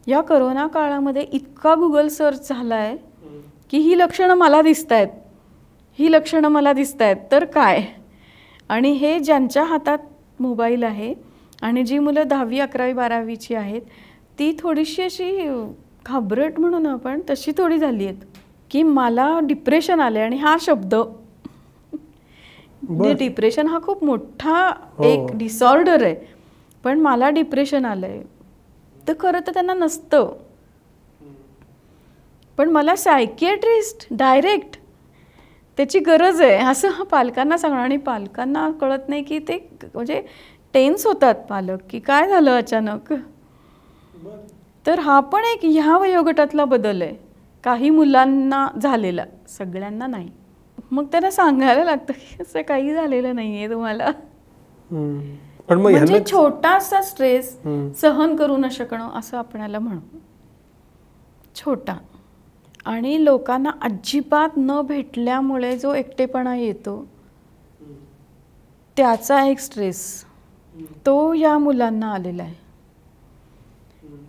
या करोना काळामध्ये इतका गुगल सर्च झाला आहे की ही लक्षणं मला दिसत आहेत, ही लक्षणं मला दिसत आहेत, तर काय. आणि हे ज्यांच्या हातात मोबाईल आहे आणि जी मुलं 10वी 11वी 12वीची आहेत ती थोडीशी अशी घाबरट म्हणून आपण तशी थोडी झाली आहेत की मला डिप्रेशन आले. आणि हा शब्द डिप्रेशन हा खूप मोठा एक डिसऑर्डर आहे, पण मला डिप्रेशन आलंय तर खरं तर त्यांना नसतं, पण मला सायकियाट्रिस्ट डायरेक्ट त्याची गरज आहे असं पालकांना सांगणं. आणि पालकांना कळत नाही की ते म्हणजे टेन्स होतात पालक की काय झालं अचानक. तर हा पण एक ह्या वयोगटातला बदल आहे, काही मुलांना झालेला, सगळ्यांना नाही. मग त्यांना सांगायला लागतं की असं काही झालेलं नाहीये तुम्हाला. म्हणजे छोटासा स्ट्रेस सहन करू न शकणं असं आपल्याला म्हणू, छोटा. आणि लोकांना अजिबात न भेटल्यामुळे जो एकटेपणा येतो त्याचा एक स्ट्रेस, तो या मुलांना आलेला आहे.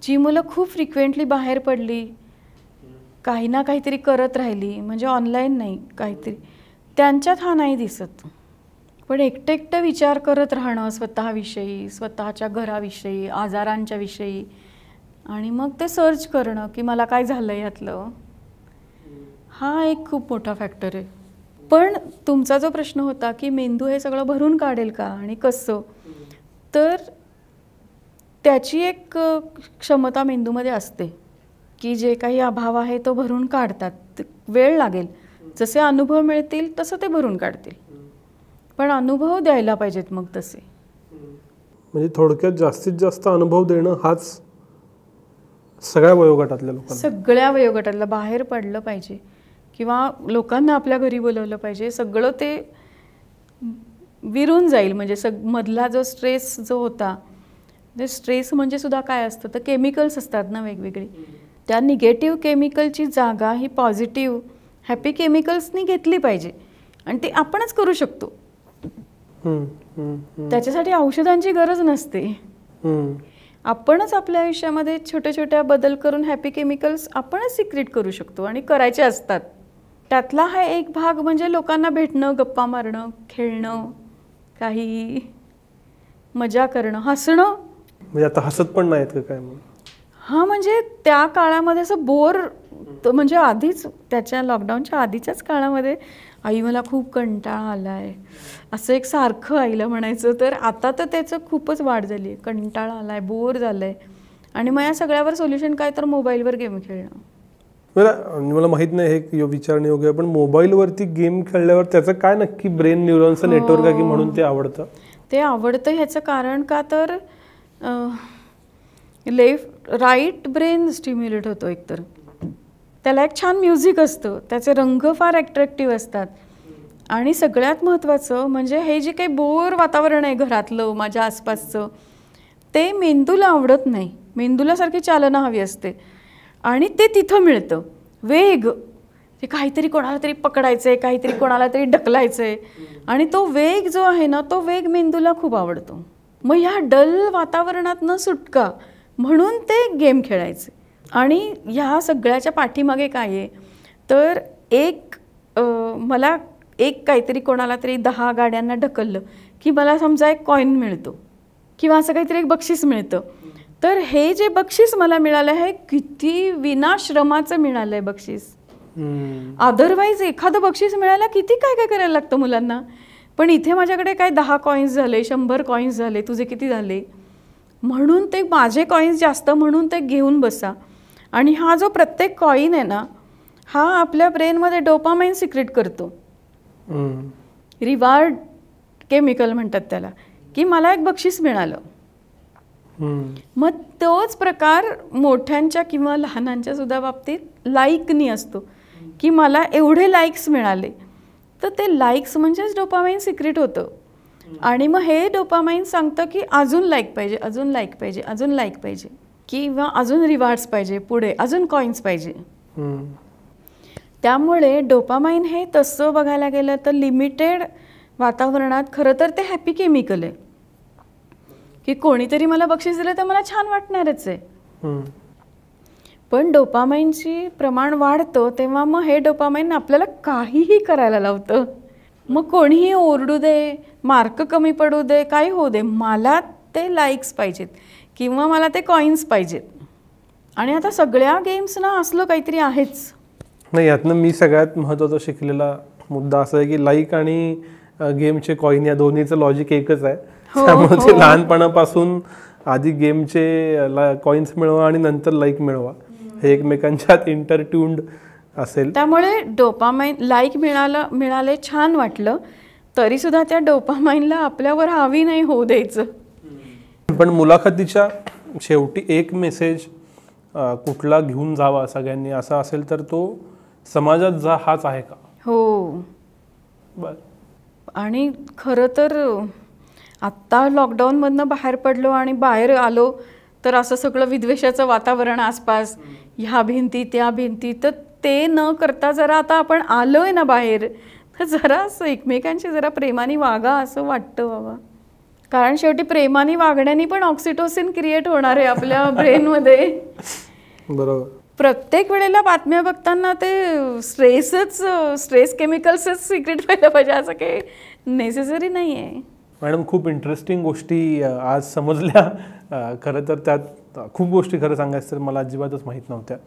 जी मुलं खूप फ्रिक्वेंटली बाहेर पडली, काही ना काहीतरी करत राहिली, म्हणजे ऑनलाईन नाही काहीतरी, त्यांच्यात हा नाही दिसत. पण एकटं विचार करत राहणं स्वतःविषयी, स्वतःच्या घराविषयी, आजारांच्या विषयी, आणि मग ते सर्च करणं की मला काय झालं यातलं, हा एक खूप मोठा फॅक्टर आहे. पण तुमचा जो प्रश्न होता की मेंदू हे सगळं भरून काढेल का आणि कसं, तर त्याची एक क्षमता मेंदूमध्ये असते की जे काही अभाव आहे तो भरून काढतात. वेळ लागेल, जसे अनुभव मिळतील तसं ते भरून काढतील, पण अनुभव द्यायला पाहिजेत मग तसे. म्हणजे थोडक्यात जास्तीत जास्त अनुभव देणं हाच सगळ्या वयोगटातल्या लोकांना, सगळ्या वयोगटातला बाहेर पडलं पाहिजे किंवा लोकांना आपल्या घरी बोलवलं पाहिजे. सगळं ते विरून जाईल. म्हणजे मधला जो स्ट्रेस जो होता, ते स्ट्रेस म्हणजे सुद्धा काय असतं तर केमिकल्स असतात ना वेगवेगळे, त्या निगेटिव्ह केमिकलची जागा ही पॉझिटिव्ह हॅपी केमिकल्सनी घेतली पाहिजे आणि ते आपणच करू शकतो. त्याच्यासाठी औषधांची गरज नसते. आपणच आपल्या आयुष्यामध्ये छोट्या छोट्या बदल करून हॅपी केमिकल्स आपणच सिक्रेट करू शकतो आणि करायचे असतात. त्यातला हा एक भाग म्हणजे लोकांना भेटणं, गप्पा मारणं, खेळणं, काही मजा करणं, हसणं. म्हणजे आता हसत पण नाहीत का काय? हां, म्हणजे त्या काळामध्ये असं बोर, म्हणजे आधीच त्याच्या लॉकडाऊनच्या आधीच्याच काळामध्ये आई मला खूप कंटाळा आला आहे असं एक सारखं आईला म्हणायचं. तर आता तर त्याचं खूपच वाढ झाली आहे. कंटाळा आला आहे, बोर झालं आहे आणि मग या सगळ्यावर सोल्युशन काय तर मोबाईलवर गेम खेळणं. मला माहित नाही हे विचारणे योग्य आहे, पण मोबाईलवरती गेम खेळल्यावर त्याचं काय नक्की ब्रेन न्यूरॉन्सचं नेटवर्क आहे की म्हणून ते आवडतं? ते आवडतं ह्याचं कारण का तर राईट ब्रेन स्टिम्युलेट होतो एकतर. त्याला एक छान म्युझिक असतं, त्याचे रंग फार ॲट्रॅक्टिव्ह असतात आणि सगळ्यात महत्त्वाचं म्हणजे हे जे काही बोर वातावरण आहे घरातलं माझ्या आसपासचं ते मेंदूला आवडत नाही. मेंदूला सारखी चालना हवी असते आणि ते तिथं मिळतं. वेग, ते काहीतरी कोणाला तरी पकडायचं आहे, काहीतरी कोणाला तरी ढकलायचं आहे आणि तो वेग जो आहे ना तो वेग मेंदूला खूप आवडतो. मग ह्या डल वातावरणात न सुटका म्हणून ते गेम खेळायचे. आणि ह्या सगळ्याच्या पाठीमागे काय आहे तर मला काहीतरी कोणाला तरी 10 गाड्यांना ढकललं की मला समजा एक कॉईन मिळतो किंवा असं काहीतरी एक बक्षीस मिळतं. तर हे जे बक्षीस मला मिळालं आहे किती विनाश्रमाचं मिळालं आहे बक्षीस. अदरवाईज एखादं बक्षीस मिळायला किती काय काय करायला लागतं मुलांना. पण इथे माझ्याकडे काय 10 कॉईन्स झाले, 100 कॉईन्स झाले, तुझे किती झाले, म्हणून ते माझे कॉईन्स जास्त म्हणून ते घेऊन बसा. आणि हा जो प्रत्येक कॉईन आहे ना हा आपल्या ब्रेनमध्ये डोपामाइन सिक्रेट करतो. रिवॉर्ड केमिकल म्हणतात त्याला, की मला एक बक्षीस मिळालं. मग तोच प्रकार मोठ्यांच्या किंवा लहानांच्या सुद्धा बाबतीत लाईकनी असतो की मला एवढे लाईक्स मिळाले. तर ते लाईक्स म्हणजेच डोपामाइन सिक्रेट होतं आणि मग हे डोपामाइन सांगतं की अजून लाईक पाहिजे, अजून लाईक पाहिजे, अजून लाईक पाहिजे किंवा अजून रिवॉर्ड्स पाहिजे, पुढे अजून कॉईन्स पाहिजे. त्यामुळे डोपामाइन हे तसं बघायला गेलं तर लिमिटेड वातावरणात खरं तर ते हॅपी केमिकल आहे की कोणीतरी मला बक्षीस दिलं तर मला छान वाटणारच आहे. पण डोपामाइनची प्रमाण वाढतं तेव्हा मग हे डोपामाइन आपल्याला काहीही करायला लावतं. मग कोणीही ओरडू दे, मार्क कमी पडू दे, काही होऊ दे, मला ते लाईक्स पाहिजेत किंवा मला ते कॉईन्स पाहिजेत. आणि आता सगळ्या गेम्सना असलं काहीतरी आहेच. नाही, यातनं मी सगळ्यात महत्त्वाचा शिकलेला मुद्दा असा आहे की लाईक आणि गेमचे कॉईन या दोन्हीचं लॉजिक एकच आहे. त्यामुळे ते लहानपणापासून आधी गेमचे कॉईन्स मिळवा आणि नंतर लाईक मिळवा, हे एकमेकांच्यात इंटरट्यून्ड असेल. त्यामुळे डोपामाइन लाईक मिळाले छान वाटलं तरी सुद्धा त्या डोपामाइनला आपल्यावर हावी नाही होऊ द्यायचं. पण मुलाखतीच्या शेवटी एक मेसेज कुठला घेऊन जावा सगळ्यांनी असा असेल तर तो समाजात जा हाच आहे का? हो. बर. आणि खरं तर आत्ता लॉकडाऊनमधनं बाहेर पडलो आणि बाहेर आलो तर असं सगळं विद्वेषाचं वातावरण आसपास, ह्या भिंती त्या भिंती, तर ते न करता जरा आता आपण आलोय ना बाहेर तर जरा असं एकमेकांशी जरा प्रेमाने वागा असं वाटतं बाबा. कारण शेवटी प्रेमाने वागण्याने पण ऑक्सिटोसिन क्रिएट होणार आहे आपल्या ब्रेनमध्ये. बरोबर. प्रत्येक वेळेला बातम्या बघताना ते स्ट्रेस केमिकल्सच सिक्रेट व्हायला पाहिजे असं काही नेसेसरी नाही आहे. मॅडम, खूप इंटरेस्टिंग गोष्टी आज समजल्या. खरं तर त्यात खूप गोष्टी खरं सांगायचं तर मला अजिबातच माहीत नव्हत्या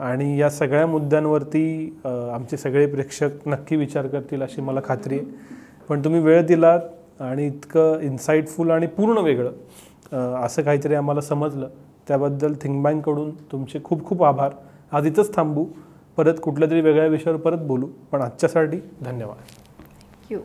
आणि या सगळ्या मुद्द्यांवरती आमचे सगळे प्रेक्षक नक्की विचार करतील अशी मला खात्री आहे. पण तुम्ही वेळ दिलात आणि इतकं इन्साइटफुल आणि पूर्ण वेगळं असं काहीतरी आम्हाला समजलं त्याबद्दल थिंकबँककडून तुमचे खूप खूप आभार. आज इथंच थांबू, परत कुठल्या तरी वेगळ्या विषयावर परत बोलू, पण आजच्यासाठी धन्यवाद. थँक्यू.